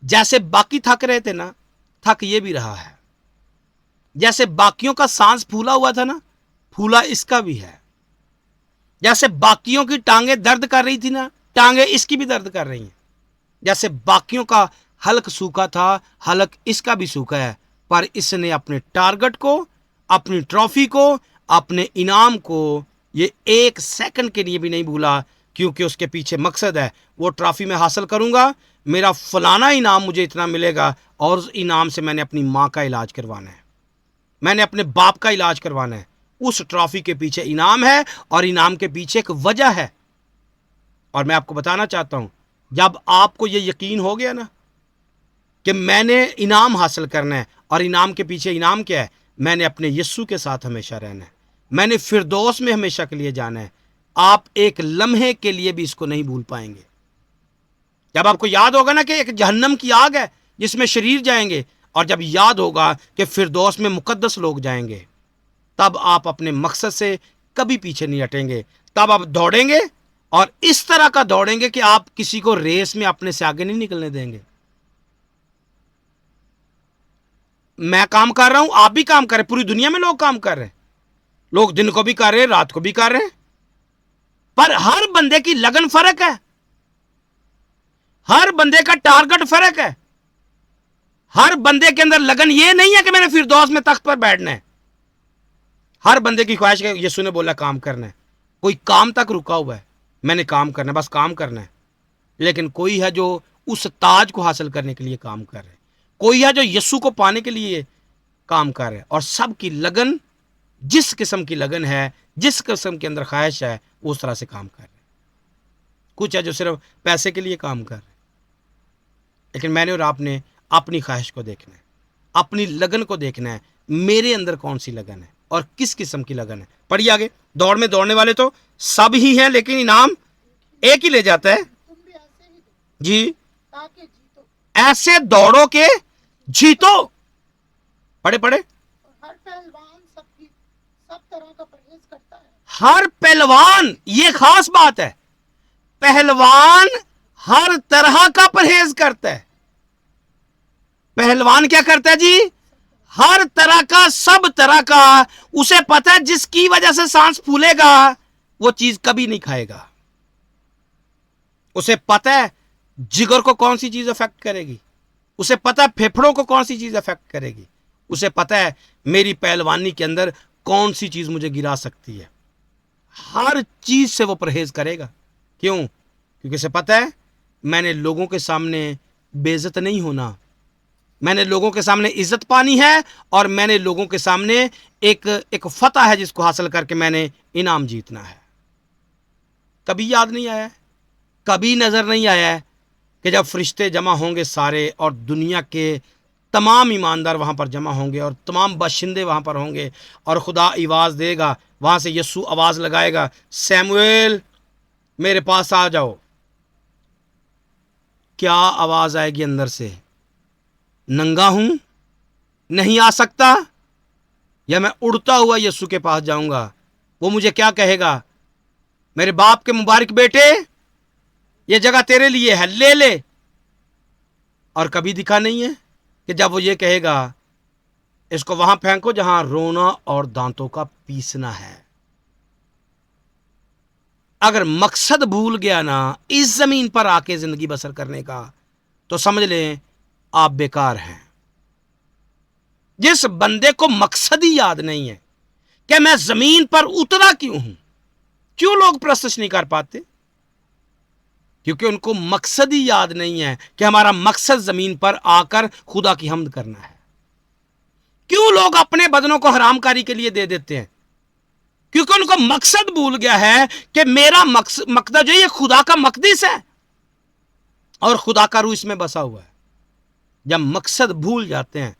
جیسے باقی تھک رہے تھے نا, تھک یہ بھی رہا ہے. جیسے باقیوں کا سانس پھولا ہوا تھا نا, پھولا اس کا بھی ہے. جیسے باقیوں کی ٹانگیں درد کر رہی تھی نا, ٹانگیں اس کی بھی درد کر رہی ہیں. جیسے باقیوں کا حلق سوکھا تھا، حلق اس کا بھی سوکھا ہے، پر اس نے اپنے ٹارگٹ کو، اپنی ٹرافی کو، اپنے انعام کو یہ ایک سیکنڈ کے لیے بھی نہیں بھولا، کیونکہ اس کے پیچھے مقصد ہے، وہ ٹرافی میں حاصل کروں گا، میرا فلانا انعام مجھے اتنا ملے گا، اور اس انعام سے میں نے اپنی ماں کا علاج کروانا ہے، میں نے اپنے باپ کا علاج کروانا ہے۔ اس ٹرافی کے پیچھے انعام ہے، اور انعام کے پیچھے ایک وجہ ہے۔ اور میں آپ کو بتانا چاہتا ہوں، جب آپ کو یہ یقین ہو گیا نا کہ میں نے انعام حاصل کرنا ہے، اور انعام کے پیچھے انعام کیا ہے، میں نے اپنے یسوع کے ساتھ ہمیشہ رہنا ہے، میں نے فردوس میں ہمیشہ کے لیے جانا ہے، آپ ایک لمحے کے لیے بھی اس کو نہیں بھول پائیں گے۔ جب آپ کو یاد ہوگا نا کہ ایک جہنم کی آگ ہے جس میں شریر جائیں گے، اور جب یاد ہوگا کہ فردوس میں مقدس لوگ جائیں گے، تب آپ اپنے مقصد سے کبھی پیچھے نہیں ہٹیں گے، تب آپ دوڑیں گے، اور اس طرح کا دوڑیں گے کہ آپ کسی کو ریس میں اپنے سے آگے نہیں نکلنے دیں گے۔ میں کام کر رہا ہوں، آپ بھی کام کر رہے ہیں، پوری دنیا میں لوگ کام کر رہے ہیں، لوگ دن کو بھی کر رہے ہیں، رات کو بھی کر رہے ہیں، پر ہر بندے کی لگن فرق ہے، ہر بندے کا ٹارگٹ فرق ہے، ہر بندے کے اندر لگن یہ نہیں ہے کہ میں نے فردوس میں تخت پر بیٹھنا ہے۔ ہر بندے کی خواہش ہے، یسوع نے بولا کام کرنا ہے، کوئی کام تک رکا ہوا ہے، میں نے کام کرنا ہے، بس کام کرنا ہے، لیکن کوئی ہے جو اس تاج کو حاصل کرنے کے لیے کام کر رہے ہیں، کوئی ہے جو یسوع کو پانے کے لیے کام کر رہے ہیں، اور سب کی لگن جس قسم کی لگن ہے، جس قسم کے اندر خواہش ہے، وہ اس طرح سے کام کر رہے ہیں۔ کچھ ہے جو صرف پیسے کے لیے کام کر رہے ہیں، لیکن میں نے اور آپ نے اپنی خواہش کو دیکھنا ہے، اپنی لگن کو دیکھنا ہے، میرے اندر کون سی لگن ہے اور کس قسم کی لگن ہے۔ پڑھیے آگے، دوڑ میں دوڑنے والے تو سب ہی ہیں، لیکن انعام ایک ہی لے جاتا ہے۔ تم بھی ایسے ہی دو جی، تاکہ جیتو، ایسے دوڑو کہ جیتو۔ پڑھے پڑھے، اور ہر پہلوان سب طرح کا پرہیز کرتا ہے۔ ہر پہلوان، یہ خاص بات ہے، پہلوان ہر طرح کا پرہیز کرتا ہے۔ پہلوان کیا کرتا ہے جی؟ ہر طرح کا، سب طرح کا۔ اسے پتا ہے جس کی وجہ سے سانس پھولے گا وہ چیز کبھی نہیں کھائے گا۔ اسے پتا ہے جگر کو کون سی چیز افیکٹ کرے گی، اسے پتا ہے پھیپھڑوں کو کون سی چیز افیکٹ کرے گی، اسے پتا ہے میری پہلوانی کے اندر کون سی چیز مجھے گرا سکتی ہے۔ ہر چیز سے وہ پرہیز کرے گا۔ کیوں؟ کیونکہ اسے پتا ہے میں نے لوگوں کے سامنے بے عزت نہیں ہونا، میں نے لوگوں کے سامنے عزت پانی ہے، اور میں نے لوگوں کے سامنے ایک فتح ہے جس کو حاصل کر کے میں نے انعام جیتنا ہے۔ کبھی یاد نہیں آیا ہے، کبھی نظر نہیں آیا ہے کہ جب فرشتے جمع ہوں گے سارے، اور دنیا کے تمام ایماندار وہاں پر جمع ہوں گے، اور تمام باشندے وہاں پر ہوں گے، اور خدا آواز دے گا، وہاں سے یسوع آواز لگائے گا، سیموئیل میرے پاس آ جاؤ۔ کیا آواز آئے گی اندر سے؟ ننگا ہوں، نہیں آ سکتا، یا میں اڑتا ہوا یسوع کے پاس جاؤں گا؟ وہ مجھے کیا کہے گا؟ میرے باپ کے مبارک بیٹے، یہ جگہ تیرے لیے ہے، لے لے۔ اور کبھی دکھا نہیں ہے کہ جب وہ یہ کہے گا اس کو وہاں پھینکو جہاں رونا اور دانتوں کا پیسنا ہے۔ اگر مقصد بھول گیا نا اس زمین پر آ کے زندگی بسر کرنے کا، تو سمجھ لیں آپ بیکار ہیں۔ جس بندے کو مقصد ہی یاد نہیں ہے کہ میں زمین پر اترا کیوں ہوں، کیوں لوگ پرستش نہیں کر پاتے؟ کیونکہ ان کو مقصد ہی یاد نہیں ہے کہ ہمارا مقصد زمین پر آ کر خدا کی حمد کرنا ہے۔ کیوں لوگ اپنے بدنوں کو حرام کاری کے لیے دے دیتے ہیں؟ کیونکہ ان کو مقصد بھول گیا ہے کہ میرا مقصد جو یہ خدا کا مقدس ہے، اور خدا کا روح اس میں بسا ہوا ہے۔ جب مقصد بھول جاتے ہیں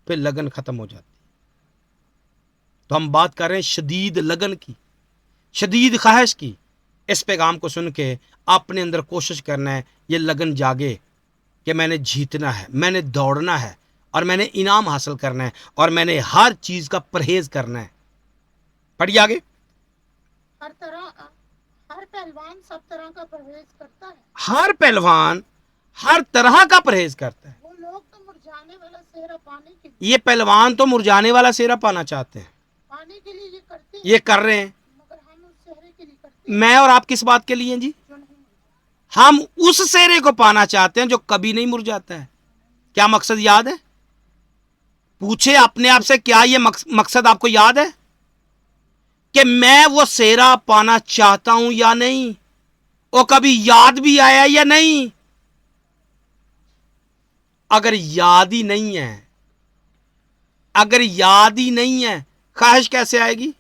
پھر لگن ختم ہو جاتی ہے۔ تو ہم بات کر رہے ہیں شدید لگن کی، شدید خواہش کی۔ اس پیغام کو سن کے اپنے اندر کوشش کرنا ہے یہ لگن جاگے کہ میں نے جیتنا ہے، میں نے دوڑنا ہے، اور میں نے انعام حاصل کرنا ہے، اور میں نے ہر چیز کا پرہیز کرنا ہے۔ پڑھیے آگے، ہر پہلوان سب طرح کا پرہیز کرتا ہے۔ ہر پہلوان ہر طرح کا پرہیز کرتا ہے۔ وہ لوگ تو مرجھانے والا صحرا پانے کے لیے، یہ پہلوان تو مرجانے والا سیرا پانا چاہتے ہیں، پانے کے لیے یہ کرتے ہیں، یہ کر رہے ہیں۔ مگر ہم اس صحرے کے لیے کرتے ہیں میں اور آپ کس بات کے لیے ہیں جی؟ جو نہیں مرجھاتا۔ ہم اس سیرے کو پانا چاہتے ہیں جو کبھی نہیں مرجاتا ہے۔ کیا مقصد یاد ہے؟ پوچھے اپنے آپ سے، کیا یہ مقصد آپ کو یاد ہے کہ میں وہ سیرا پانا چاہتا ہوں یا نہیں؟ وہ کبھی یاد بھی آیا یا نہیں؟ اگر یاد ہی نہیں ہے، اگر یاد ہی نہیں ہے، خواہش کیسے آئے گی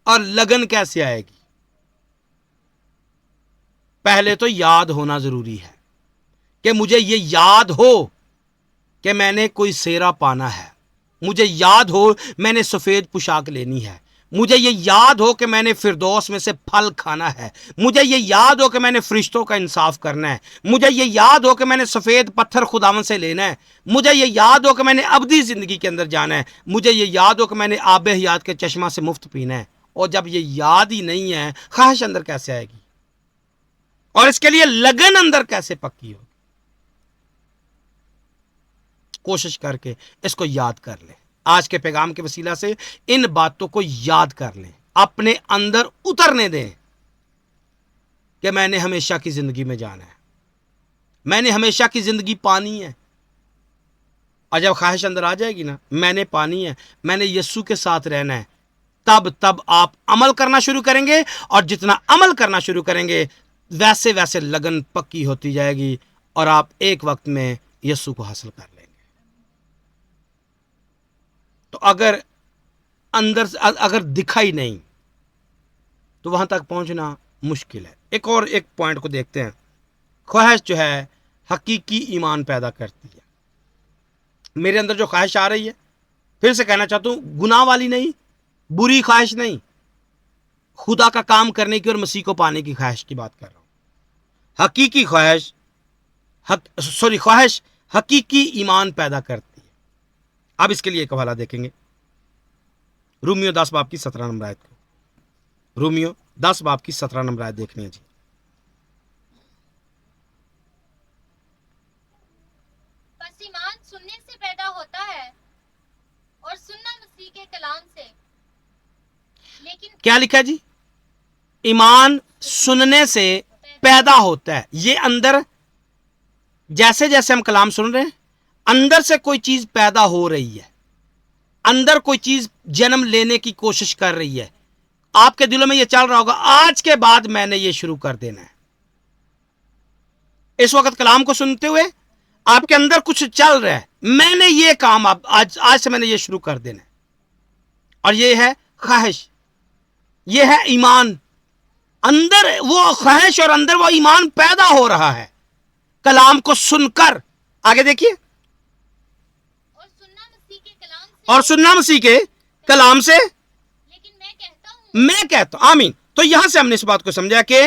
اور لگن کیسے آئے گی؟ پہلے تو یاد ہونا ضروری ہے کہ مجھے یہ یاد ہو کہ میں نے کوئی سیرا پانا ہے، مجھے یاد ہو میں نے سفید پوشاک لینی ہے، مجھے یہ یاد ہو کہ میں نے فردوس میں سے پھل کھانا ہے، مجھے یہ یاد ہو کہ میں نے فرشتوں کا انصاف کرنا ہے، مجھے یہ یاد ہو کہ میں نے سفید پتھر خداوند سے لینا ہے، مجھے یہ یاد ہو کہ میں نے ابدی زندگی کے اندر جانا ہے، مجھے یہ یاد ہو کہ میں نے آب حیات کے چشمہ سے مفت پینا ہے۔ اور جب یہ یاد ہی نہیں ہے، خواہش اندر کیسے آئے گی اور اس کے لیے لگن اندر کیسے پکی ہوگی؟ کوشش کر کے اس کو یاد کر لیں، آج کے پیغام کے وسیلہ سے ان باتوں کو یاد کر لیں، اپنے اندر اترنے دیں کہ میں نے ہمیشہ کی زندگی میں جانا ہے، میں نے ہمیشہ کی زندگی پانی ہے۔ اور جب خواہش اندر آ جائے گی نا، میں نے پانی ہے، میں نے یسوع کے ساتھ رہنا ہے، تب آپ عمل کرنا شروع کریں گے، اور جتنا عمل کرنا شروع کریں گے ویسے ویسے لگن پکی ہوتی جائے گی، اور آپ ایک وقت میں یسوع کو حاصل کر لیں گے۔ تو اگر اندر اگر دکھا ہی نہیں تو وہاں تک پہنچنا مشکل ہے۔ ایک پوائنٹ کو دیکھتے ہیں۔ خواہش جو ہے حقیقی ایمان پیدا کرتی ہے۔ میرے اندر جو خواہش آ رہی ہے، پھر سے کہنا چاہتا ہوں، گناہ والی نہیں، بری خواہش نہیں، خدا کا کام کرنے کی اور مسیح کو پانے کی خواہش کی بات کر رہا ہوں۔ حقیقی خواہش خواہش حقیقی ایمان پیدا کرتی ہے۔ اب اس کے لیے ایک حوالہ دیکھیں گے، رومیو 10 باب کی 17 نمبر آیت کو۔ رومیو 10 باب کی 17 نمبر آیت دیکھنی ہے جی۔ بس ایمان سننے سے پیدا ہوتا ہے اور سننا مسیح کے کلام سے، لیکن کیا لکھا جی؟ ایمان سننے سے پیدا ہوتا ہے۔ یہ اندر جیسے جیسے ہم کلام سن رہے ہیں، اندر سے کوئی چیز پیدا ہو رہی ہے، اندر کوئی چیز جنم لینے کی کوشش کر رہی ہے۔ آپ کے دلوں میں یہ چل رہا ہوگا، آج کے بعد میں نے یہ شروع کر دینا ہے۔ اس وقت کلام کو سنتے ہوئے آپ کے اندر کچھ چل رہا ہے، میں نے یہ کام آج سے میں نے یہ شروع کر دینا ہے، اور یہ ہے خواہش، یہ ہے ایمان۔ اندر وہ خواہش اور اندر وہ ایمان پیدا ہو رہا ہے کلام کو سن کر۔ آگے دیکھیے، اور سننا مسیح کے کلام سے، اور سننا مسیح کے کلام سے، لیکن میں کہتا ہوں آمین۔ تو یہاں سے ہم نے اس بات کو سمجھا کہ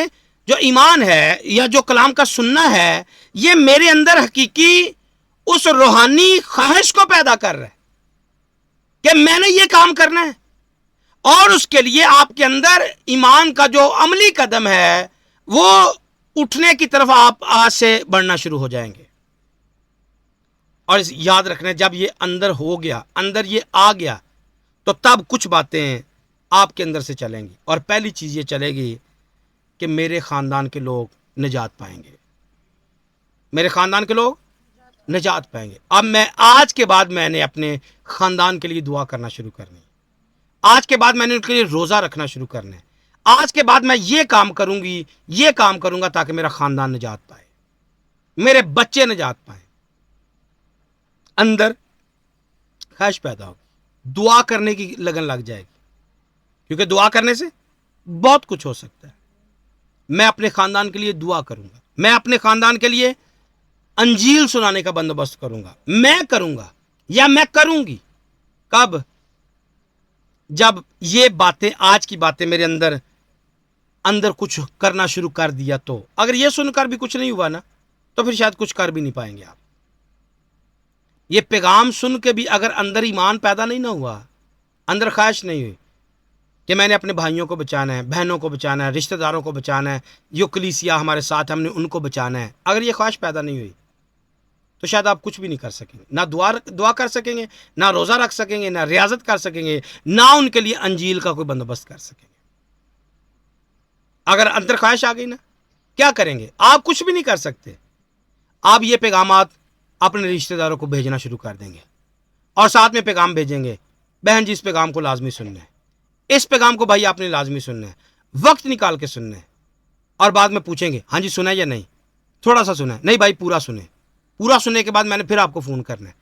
جو ایمان ہے یا جو کلام کا سننا ہے، یہ میرے اندر حقیقی اس روحانی خواہش کو پیدا کر رہا ہے کہ میں نے یہ کام کرنا ہے، اور اس کے لیے آپ کے اندر ایمان کا جو عملی قدم ہے وہ اٹھنے کی طرف آپ آج سے بڑھنا شروع ہو جائیں گے۔ اور یاد رکھنا، جب یہ اندر ہو گیا، اندر یہ آ گیا، تو تب کچھ باتیں آپ کے اندر سے چلیں گی، اور پہلی چیز یہ چلے گی کہ میرے خاندان کے لوگ نجات پائیں گے، میرے خاندان کے لوگ نجات پائیں گے۔ اب میں آج کے بعد میں نے اپنے خاندان کے لیے دعا کرنا شروع کرنی ہے، آج کے بعد میں نے ان کے لیے روزہ رکھنا شروع کرنا ہے، آج کے بعد میں یہ کام کروں گی، یہ کام کروں گا تاکہ میرا خاندان نجات پائے، میرے بچے نجات پائیں۔ اندر خواہش پیدا ہوگی، دعا کرنے کی لگن لگ جائے گی، کیونکہ دعا کرنے سے بہت کچھ ہو سکتا ہے۔ میں اپنے خاندان کے لیے دعا کروں گا، میں اپنے خاندان کے لیے انجیل سنانے کا بندوبست کروں گا، میں کروں گا یا میں کروں گی۔ کب؟ جب یہ باتیں، آج کی باتیں میرے اندر کچھ کرنا شروع کر دیا۔ تو اگر یہ سن کر بھی کچھ نہیں ہوا نا، تو پھر شاید کچھ کر بھی نہیں پائیں گے آپ۔ یہ پیغام سن کے بھی اگر اندر ایمان پیدا نہیں نہ ہوا، اندر خواہش نہیں ہوئی کہ میں نے اپنے بھائیوں کو بچانا ہے، بہنوں کو بچانا ہے، رشتہ داروں کو بچانا ہے، جو کلیسیا ہمارے ساتھ ہم نے ان کو بچانا ہے، اگر یہ خواہش پیدا نہیں ہوئی تو شاید آپ کچھ بھی نہیں کر سکیں گے، نہ دعا کر سکیں گے، نہ روزہ رکھ سکیں گے، نہ ریاضت کر سکیں گے، نہ ان کے لیے انجیل کا کوئی بندوبست کر سکیں گے۔ اگر اندر خواہش آ گئی نا، کیا کریں گے؟ آپ کچھ بھی نہیں کر سکتے۔ آپ یہ پیغامات اپنے رشتہ داروں کو بھیجنا شروع کر دیں گے اور ساتھ میں پیغام بھیجیں گے، بہن جی اس پیغام کو لازمی سننا ہے، اس پیغام کو بھائی آپ نے لازمی سننا ہے، وقت نکال کے سننا ہے، اور بعد میں پوچھیں گے ہاں جی سنا ہے یا نہیں، تھوڑا سا سنا ہے، نہیں بھائی پورا سنیں، پورا سننے کے بعد میں نے پھر آپ کو فون کرنا ہے۔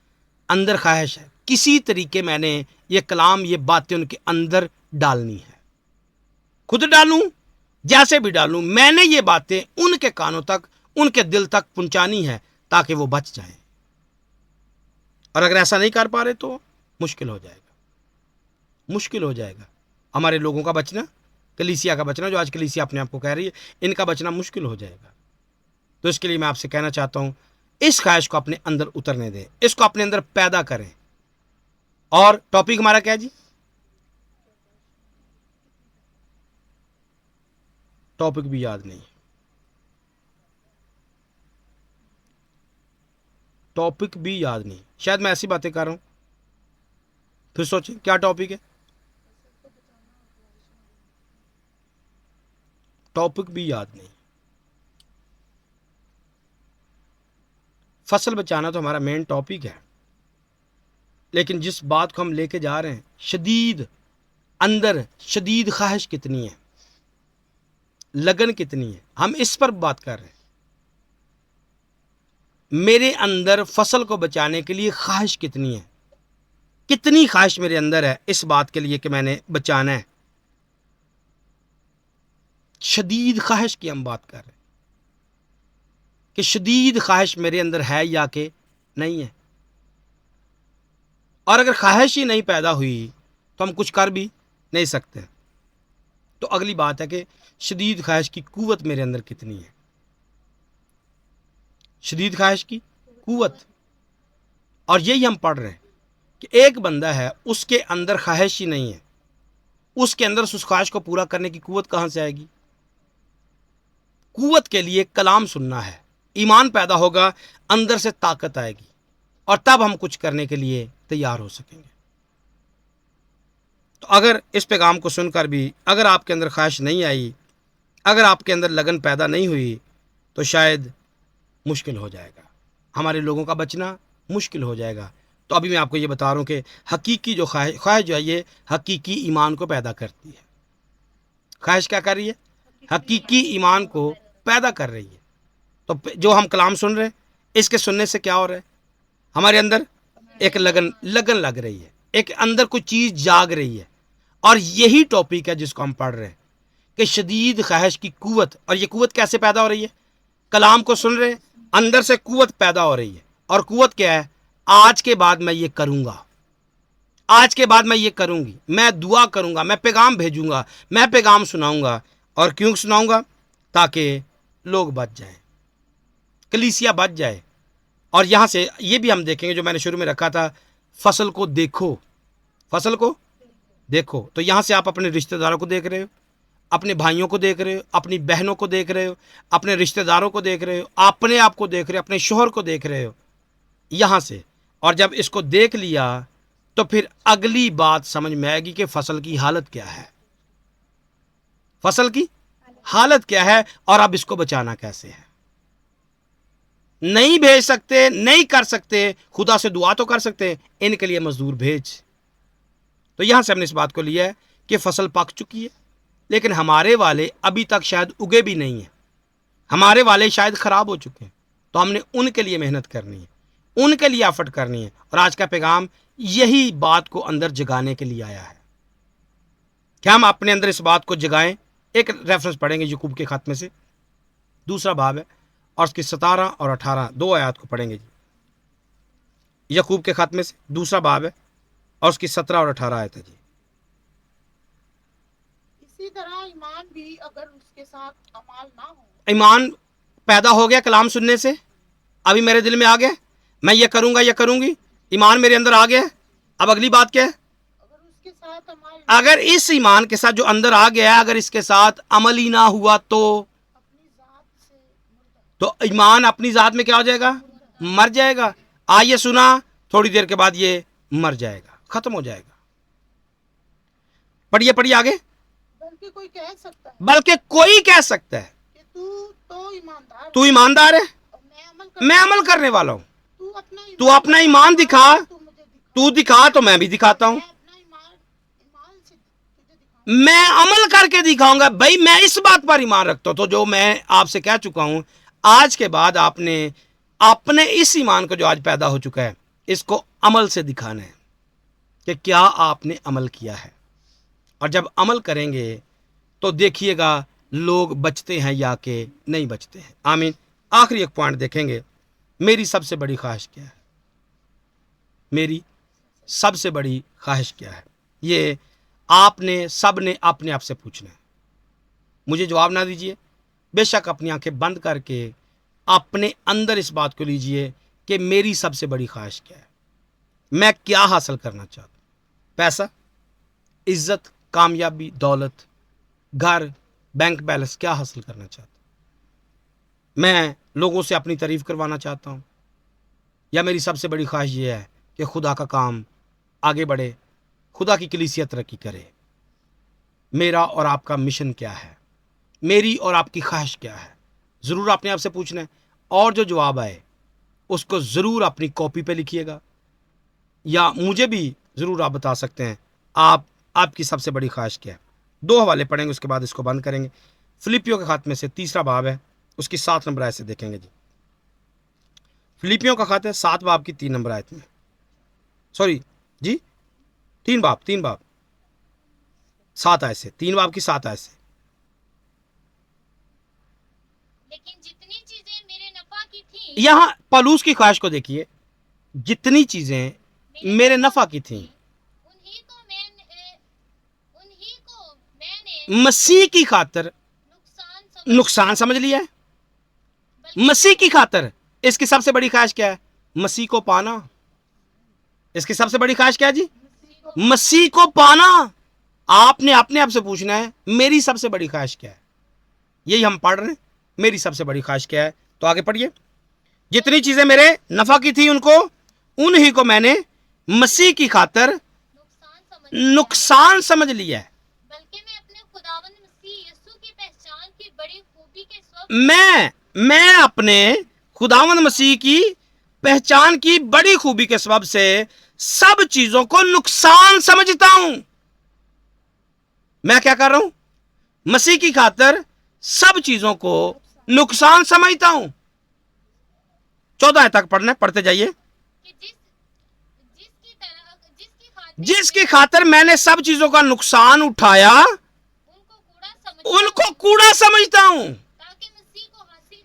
اندر خواہش ہے کسی طریقے میں نے یہ کلام یہ باتیں ان کے اندر ڈالنی ہے، خود ڈالوں جیسے بھی ڈالوں، میں نے یہ باتیں ان کے کانوں تک ان کے دل تک پہنچانی ہے تاکہ وہ بچ جائیں، اور اگر ایسا نہیں کر پا رہے تو مشکل ہو جائے گا، مشکل ہو جائے گا ہمارے لوگوں کا بچنا، کلیسیا کا بچنا، جو آج کلیسیا اپنے آپ کو کہہ رہی ہے، ان کا بچنا مشکل ہو جائے گا۔ تو اس کے لیے میں آپ سے کہنا چاہتا ہوں اس خواہش کو اپنے اندر اترنے دیں، اس کو اپنے اندر پیدا کریں۔ اور ٹاپک ہمارا کیا ہے جی؟ ٹاپک بھی یاد نہیں، ٹاپک بھی یاد نہیں، شاید میں ایسی باتیں کر رہا ہوں، پھر سوچیں کیا ٹاپک ہے، ٹاپک بھی یاد نہیں۔ فصل بچانا تو ہمارا مین ٹاپک ہے، لیکن جس بات کو ہم لے کے جا رہے ہیں، شدید اندر شدید خواہش کتنی ہے، لگن کتنی ہے، ہم اس پر بات کر رہے ہیں۔ میرے اندر فصل کو بچانے کے لیے خواہش کتنی ہے، کتنی خواہش میرے اندر ہے اس بات کے لیے کہ میں نے بچانا ہے، شدید خواہش کی ہم بات کر رہے ہیں کہ شدید خواہش میرے اندر ہے یا کہ نہیں ہے۔ اور اگر خواہش ہی نہیں پیدا ہوئی تو ہم کچھ کر بھی نہیں سکتے۔ تو اگلی بات ہے کہ شدید خواہش کی قوت میرے اندر کتنی ہے، شدید خواہش کی قوت۔ اور یہی ہم پڑھ رہے ہیں کہ ایک بندہ ہے اس کے اندر خواہش ہی نہیں ہے، اس کے اندر اس خواہش کو پورا کرنے کی قوت کہاں سے آئے گی؟ قوت کے لیے کلام سننا ہے، ایمان پیدا ہوگا، اندر سے طاقت آئے گی، اور تب ہم کچھ کرنے کے لیے تیار ہو سکیں گے۔ تو اگر اس پیغام کو سن کر بھی اگر آپ کے اندر خواہش نہیں آئی، اگر آپ کے اندر لگن پیدا نہیں ہوئی، تو شاید مشکل ہو جائے گا، ہمارے لوگوں کا بچنا مشکل ہو جائے گا۔ تو ابھی میں آپ کو یہ بتا رہا ہوں کہ حقیقی جو خواہش جو ہے یہ حقیقی ایمان کو پیدا کرتی ہے۔ خواہش کیا کر رہی ہے؟ حقیقی ایمان کو پیدا کر رہی ہے۔ تو جو ہم کلام سن رہے ہیں، اس کے سننے سے کیا ہو رہا ہے؟ ہمارے اندر ایک لگن لگ رہی ہے، ایک اندر کوئی چیز جاگ رہی ہے، اور یہی ٹاپک ہے جس کو ہم پڑھ رہے ہیں کہ شدید خواہش کی قوت۔ اور یہ قوت کیسے پیدا ہو رہی ہے؟ کلام کو سن رہے ہیں، اندر سے قوت پیدا ہو رہی ہے، اور قوت کیا ہے؟ آج کے بعد میں یہ کروں گا، آج کے بعد میں یہ کروں گی، میں دعا کروں گا، میں پیغام بھیجوں گا، میں پیغام سناؤں گا۔ اور کیوں سناؤں گا؟ تاکہ لوگ بچ جائیں، کلیسیا بچ جائے۔ اور یہاں سے یہ بھی ہم دیکھیں گے جو میں نے شروع میں رکھا تھا، فصل کو دیکھو، فصل کو دیکھو۔ تو یہاں سے آپ اپنے رشتہ داروں کو دیکھ رہے ہو، اپنے بھائیوں کو دیکھ رہے ہو، اپنی بہنوں کو دیکھ رہے ہو، اپنے رشتہ داروں کو دیکھ رہے ہو، اپنے آپ کو دیکھ رہے ہو، اپنے شوہر کو دیکھ رہے ہو یہاں سے۔ اور جب اس کو دیکھ لیا تو پھر اگلی بات سمجھ میں آئے گی کہ فصل کی حالت کیا ہے، فصل کی حالت کیا ہے، اور اب اس کو بچانا کیسے ہے۔ نہیں بھیج سکتے، نہیں کر سکتے، خدا سے دعا تو کر سکتے، ان کے لیے مزدور بھیج۔ تو یہاں سے ہم نے اس بات کو لیا ہے کہ فصل پک چکی ہے، لیکن ہمارے والے ابھی تک شاید اگے بھی نہیں ہیں، ہمارے والے شاید خراب ہو چکے ہیں۔ تو ہم نے ان کے لیے محنت کرنی ہے، ان کے لیے ایفرٹ کرنی ہے۔ اور آج کا پیغام یہی بات کو اندر جگانے کے لیے آیا ہے کہ ہم اپنے اندر اس بات کو جگائیں۔ ایک ریفرنس پڑھیں گے یعقوب کے خط میں سے، دوسرا باب ہے، اور اس کی 17 اور 18 دو آیات کو پڑھیں گے جی۔ یعقوب کے خط میں سے دوسرا باب ہے، اور اس کی 17 اور 18 آیت ہے جی۔ اسی طرح ایمان بھی اگر اس کے ساتھ عمل نہ ہو، ایمان پیدا ہو گیا کلام سننے سے، ابھی میرے دل میں آ گیا، میں یہ کروں گا، یہ کروں گی، ایمان میرے اندر آ گیا۔ اب اگلی بات کیا ہے؟ اگر اس کے ساتھ عمل اگر اس ایمان کے ساتھ جو اندر آ گیا ہے، اگر اس کے ساتھ عمل ہی نہ ہوا تو اپنی ذات سے مردہ، تو ایمان اپنی ذات میں کیا ہو جائے گا؟ مر جائے گا۔ آئیے سنا، تھوڑی دیر کے بعد یہ مر جائے گا، ختم ہو جائے گا۔ پڑھیے پڑھیے آگے۔ بلکہ کوئی کہہ سکتا ہے بلکہ کوئی کہہ سکتا ہے کہ تو ایماندار تو ایماندار ہے، اور میں میں عمل کرنے والا ہوں، تو تو اپنا ایمان دکھا, تو دکھا تو میں بھی دکھاتا ہوں, میں عمل کر کے دکھاؤں گا. بھائی میں اس بات پر ایمان رکھتا ہوں, تو جو میں آپ سے کہہ چکا ہوں, آج کے بعد آپ نے اپنے اس ایمان کو جو آج پیدا ہو چکا ہے اس کو عمل سے دکھانا ہے کہ کیا آپ نے عمل کیا ہے. اور جب عمل کریں گے تو دیکھیے گا لوگ بچتے ہیں یا کہ نہیں بچتے ہیں. آمین. آخری ایک پوائنٹ دیکھیں گے, میری سب سے بڑی خواہش کیا ہے. میری سب سے بڑی خواہش کیا ہے, یہ آپ نے سب نے اپنے آپ سے پوچھنا ہے. مجھے جواب نہ دیجیے, بے شک اپنی آنکھیں بند کر کے اپنے اندر اس بات کو لیجیے کہ میری سب سے بڑی خواہش کیا ہے. میں کیا حاصل کرنا چاہتا ہوں. پیسہ, عزت, کامیابی, دولت, گھر, بینک بیلنس, کیا حاصل کرنا چاہتا ہوں. میں لوگوں سے اپنی تعریف کروانا چاہتا ہوں, یا میری سب سے بڑی خواہش یہ ہے کہ خدا کا کام آگے بڑھے, خدا کی کلیسیا ترقی کرے. میرا اور آپ کا مشن کیا ہے, میری اور آپ کی خواہش کیا ہے, ضرور اپنے آپ سے پوچھنا ہے. اور جو جواب آئے اس کو ضرور اپنی کاپی پہ لکھیے گا, یا مجھے بھی ضرور آپ بتا سکتے ہیں آپ کی سب سے بڑی خواہش کیا ہے. 2 حوالے پڑھیں گے, اس کے بعد اس کو بند کریں گے. فلپیوں کے خط میں سے 3 باب ہے, اس کی 7 نمبر آیت سے دیکھیں گے. جی, فلپیوں کا خط ہے 7 باب کی 3 نمبر آیت میں, سوری جی 3 باب 7 آیت سے, 3 باب کی 7 آیت سے. لیکن جتنی چیزیں میرے نفع کی تھیں, یہاں پالوس کی خواہش کو دیکھیے, جتنی چیزیں میرے نفع کی تھیں انہی کو میں نے مسیح کی خاطر نقصان سمجھ لیا ہے. مسیح کی خاطر اس کی سب سے بڑی خواہش کیا ہے, مسیح کو پانا. اس کی سب سے بڑی خواہش کیا ہے جی, مسیح کو پانا. آپ نے اپنے آپ سے پوچھنا ہے میری سب سے بڑی خواہش کیا ہے. یہی ہم پڑھ رہے ہیں, میری سب سے بڑی خواہش کیا ہے. تو آگے پڑھیے. جتنی چیزیں میرے نفع کی تھی انہی کو میں نے مسیح کی خاطر نقصان سمجھ لیا ہے. بلکہ میں اپنے خداوند مسیح یسوع کی پہچان کی بڑی خوبی کے سبب میں اپنے خداوند مسیح کی پہچان کی بڑی خوبی کے سبب سے سب چیزوں کو نقصان سمجھتا ہوں. میں کیا کر رہا ہوں, مسیح کی خاطر سب چیزوں کو نقصان سمجھتا ہوں. 14 تک پڑھنا, پڑھتے جائیے. کہ جس کی خاطر میں نے سب چیزوں کا نقصان اٹھایا ان کو کوڑا سمجھتا ہوں,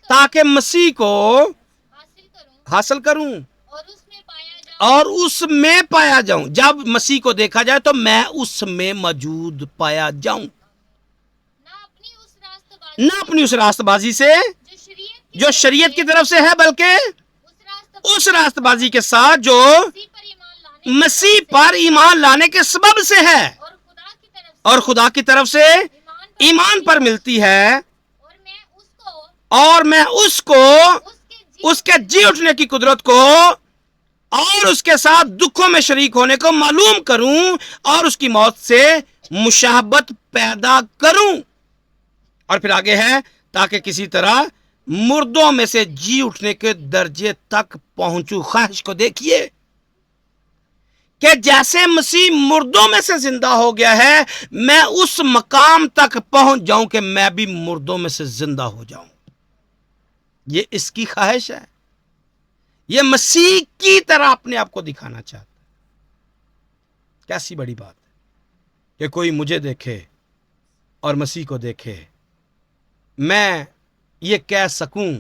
تاکہ مسیح کو حاصل کروں اور اس میں پایا جاؤں. جب مسیح کو دیکھا جائے تو میں اس میں موجود پایا جاؤں, نہ اپنی اس راست بازی سے جو شریعت کی طرف سے ہے, بلکہ اس راست بازی کے ساتھ جو مسیح پر ایمان لانے کے سبب سے ہے اور خدا کی طرف سے ایمان پر ملتی ہے. اور میں اس کو اس کے جی اٹھنے کی قدرت کو اور اس کے ساتھ دکھوں میں شریک ہونے کو معلوم کروں اور اس کی موت سے مشابہت پیدا کروں. اور پھر آگے ہے, تاکہ کسی طرح مردوں میں سے جی اٹھنے کے درجے تک پہنچوں. خواہش کو دیکھیے کہ جیسے مسیح مردوں میں سے زندہ ہو گیا ہے, میں اس مقام تک پہنچ جاؤں کہ میں بھی مردوں میں سے زندہ ہو جاؤں. یہ اس کی خواہش ہے. یہ مسیح کی طرح اپنے آپ کو دکھانا چاہتا ہے. کیسی بڑی بات ہے کہ کوئی مجھے دیکھے اور مسیح کو دیکھے. میں یہ کہہ سکوں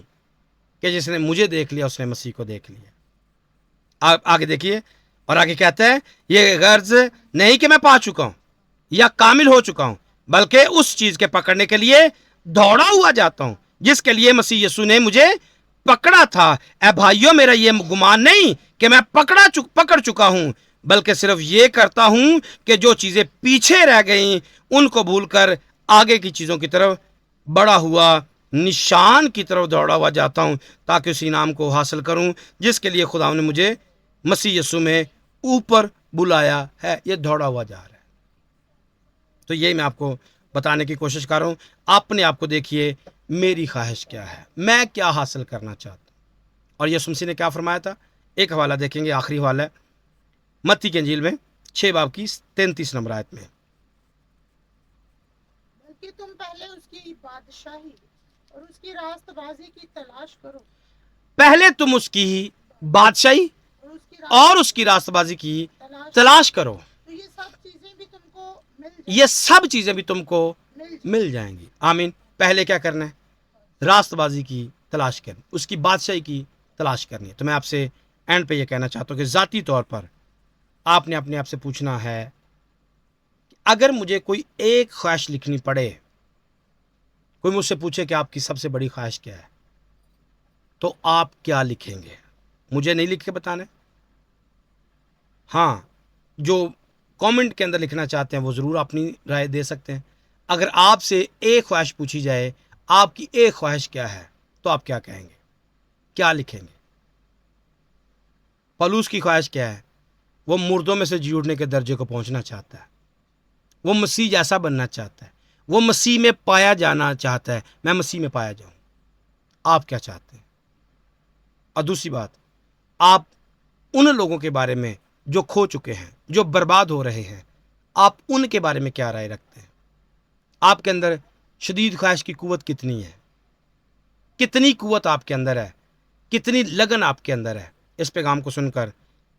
کہ جس نے مجھے دیکھ لیا اس نے مسیح کو دیکھ لیا. آگے دیکھیے, اور آگے کہتا ہے یہ غرض نہیں کہ میں پا چکا ہوں یا کامل ہو چکا ہوں, بلکہ اس چیز کے پکڑنے کے لیے دوڑا ہوا جاتا ہوں جس کے لیے مسیح یسوع نے مجھے پکڑا تھا. اے بھائیوں, میرا یہ گمان نہیں کہ میں پکڑ چکا ہوں, بلکہ صرف یہ کرتا ہوں کہ جو چیزیں پیچھے رہ گئیں ان کو بھول کر آگے کی چیزوں کی طرف بڑا ہوا نشان کی طرف دوڑا ہوا جاتا ہوں, تاکہ اس انعام کو حاصل کروں جس کے لیے خدا نے مجھے مسیح یسوع میں اوپر بلایا ہے. یہ دوڑا ہوا جا رہا ہے. تو یہی میں آپ کو بتانے کی کوشش کر رہا ہوں. اپنے آپ کو دیکھیے, میری خواہش کیا ہے, میں کیا حاصل کرنا چاہتا ہوں. اور یسوع مسیح نے کیا فرمایا تھا, ایک حوالہ دیکھیں گے، آخری حوالہ ہے متی کی انجیل میں 6 باب کی 33 نمبر آیت میں۔ بلکہ تم پہلے اس کی بادشاہی اور اس کی راست بازی کی تلاش کرو، پہلے تم اس کی بادشاہی اور اس کی راست بازی کی تلاش کرو، تو یہ سب چیزیں بھی تم کو یہ سب چیزیں بھی تم کو مل جائیں گی۔ آمین۔ پہلے کیا کرنا ہے؟ راست بازی کی تلاش کرنی، اس کی بادشاہی کی تلاش کرنی ہے۔ تو میں آپ سے اینڈ پہ یہ کہنا چاہتا ہوں کہ ذاتی طور پر آپ نے اپنے آپ سے پوچھنا ہے کہ اگر مجھے کوئی ایک خواہش لکھنی پڑے، کوئی مجھ سے پوچھے کہ آپ کی سب سے بڑی خواہش کیا ہے، تو آپ کیا لکھیں گے؟ مجھے نہیں لکھ کے بتانا۔ ہاں، جو کامنٹ کے اندر لکھنا چاہتے ہیں وہ ضرور اپنی رائے دے سکتے ہیں۔ اگر آپ سے ایک خواہش پوچھی جائے، آپ کی ایک خواہش کیا ہے، تو آپ کیا کہیں گے؟ کیا لکھیں گے؟ پولوس کی خواہش کیا ہے؟ وہ مردوں میں سے جی اٹھنے کے درجے کو پہنچنا چاہتا ہے، وہ مسیح جیسا بننا چاہتا ہے، وہ مسیح میں پایا جانا چاہتا ہے۔ میں مسیح میں پایا جاؤں۔ آپ کیا چاہتے ہیں؟ اور دوسری بات، آپ ان لوگوں کے بارے میں جو کھو چکے ہیں، جو برباد ہو رہے ہیں، آپ ان کے بارے میں کیا رائے رکھتے ہیں؟ آپ کے اندر شدید خواہش کی قوت کتنی ہے؟ کتنی قوت آپ کے اندر ہے؟ کتنی لگن آپ کے اندر ہے؟ اس پیغام کو سن کر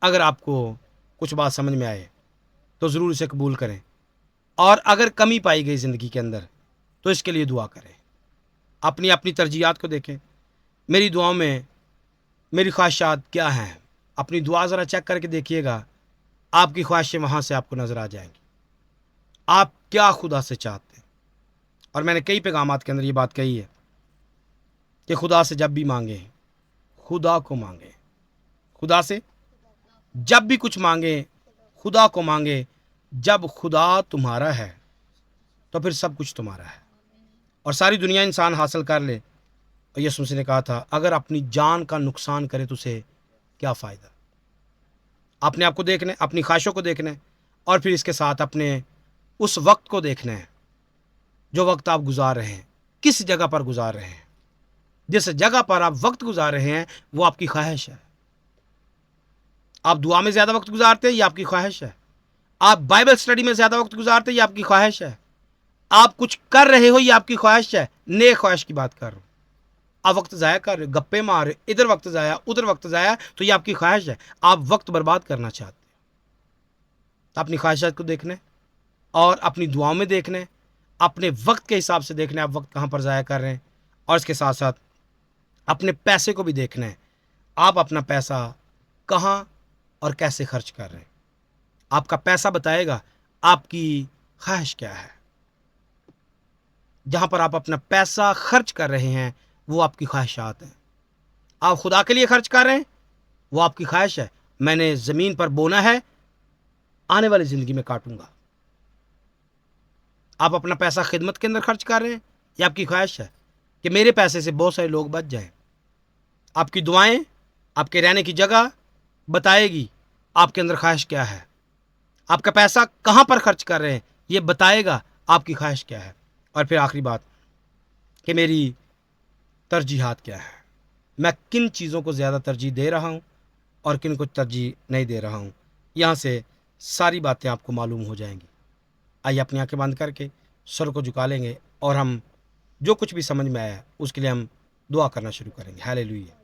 اگر آپ کو کچھ بات سمجھ میں آئے تو ضرور اسے قبول کریں، اور اگر کمی پائی گئی زندگی کے اندر تو اس کے لیے دعا کریں۔ اپنی ترجیحات کو دیکھیں۔ میری دعاؤں میں میری خواہشات کیا ہیں؟ اپنی دعا ذرا چیک کر کے دیکھیے گا، آپ کی خواہشیں وہاں سے آپ کو نظر آ جائیں گی۔ آپ کیا خدا سے چاہتے ہیں؟ اور میں نے کئی پیغامات کے اندر یہ بات کہی ہے کہ خدا سے جب بھی مانگیں، خدا کو مانگیں۔ خدا سے جب بھی کچھ مانگیں، خدا کو مانگیں۔ جب خدا تمہارا ہے تو پھر سب کچھ تمہارا ہے، اور ساری دنیا انسان حاصل کر لے، اور یسوع مسیح نے کہا تھا اگر اپنی جان کا نقصان کرے تو اسے کیا فائدہ؟ اپنے آپ کو دیکھنا ہے، اپنی خواہشوں کو دیکھنا ہے، اور پھر اس کے ساتھ اپنے اس وقت کو دیکھنا ہے جو وقت آپ گزار رہے ہیں، کس جگہ پر گزار رہے ہیں۔ جس جگہ پر آپ وقت گزار رہے ہیں وہ آپ کی خواہش ہے۔ آپ دعا میں زیادہ وقت گزارتے ہیں، یہ آپ کی خواہش ہے۔ آپ بائبل سٹڈی میں زیادہ وقت گزارتے ہیں، یہ آپ کی خواہش ہے۔ آپ کچھ کر رہے ہو، یہ آپ کی خواہش ہے۔ نیک خواہش کی بات کر رہا ہوں۔ آپ وقت ضائع کر رہے ہو، گپے مار رہے، ادھر وقت ضائع ادھر وقت ضائع، تو یہ آپ کی خواہش ہے۔ آپ وقت برباد کرنا چاہتے ہیں۔ تو اپنی خواہشات کو دیکھنا ہے، اور اپنی دعاؤں میں دیکھنا ہے، اپنے وقت کے حساب سے دیکھنا ہے آپ وقت کہاں پر ضائع کر رہے ہیں، اور اس کے ساتھ ساتھ اپنے پیسے کو بھی دیکھنا ہے، آپ اپنا پیسہ کہاں اور کیسے خرچ کر رہے ہیں۔ آپ کا پیسہ بتائے گا آپ کی خواہش کیا ہے۔ جہاں پر آپ اپنا پیسہ خرچ کر رہے ہیں وہ آپ کی خواہشات ہیں۔ آپ خدا کے لیے خرچ کر رہے ہیں، وہ آپ کی خواہش ہے، میں نے زمین پر بونا ہے، آنے والی زندگی میں کاٹوں گا۔ آپ اپنا پیسہ خدمت کے اندر خرچ کر رہے ہیں، یہ آپ کی خواہش ہے کہ میرے پیسے سے بہت سارے لوگ بچ جائیں۔ آپ کی دعائیں، آپ کے رہنے کی جگہ بتائے گی آپ کے اندر خواہش کیا ہے۔ آپ کا پیسہ کہاں پر خرچ کر رہے ہیں یہ بتائے گا آپ کی خواہش کیا ہے۔ اور پھر آخری بات کہ میری ترجیحات کیا ہے، میں کن چیزوں کو زیادہ ترجیح دے رہا ہوں اور کن کو ترجیح نہیں دے رہا ہوں۔ یہاں سے ساری باتیں آپ کو معلوم ہو جائیں گی۔ آئیے اپنی آنکھیں بند کر کے سر کو جھکا لیں گے، اور ہم جو کچھ بھی سمجھ میں آیا اس کے لیے ہم دعا کرنا شروع کریں گے۔ ہیلیلویا۔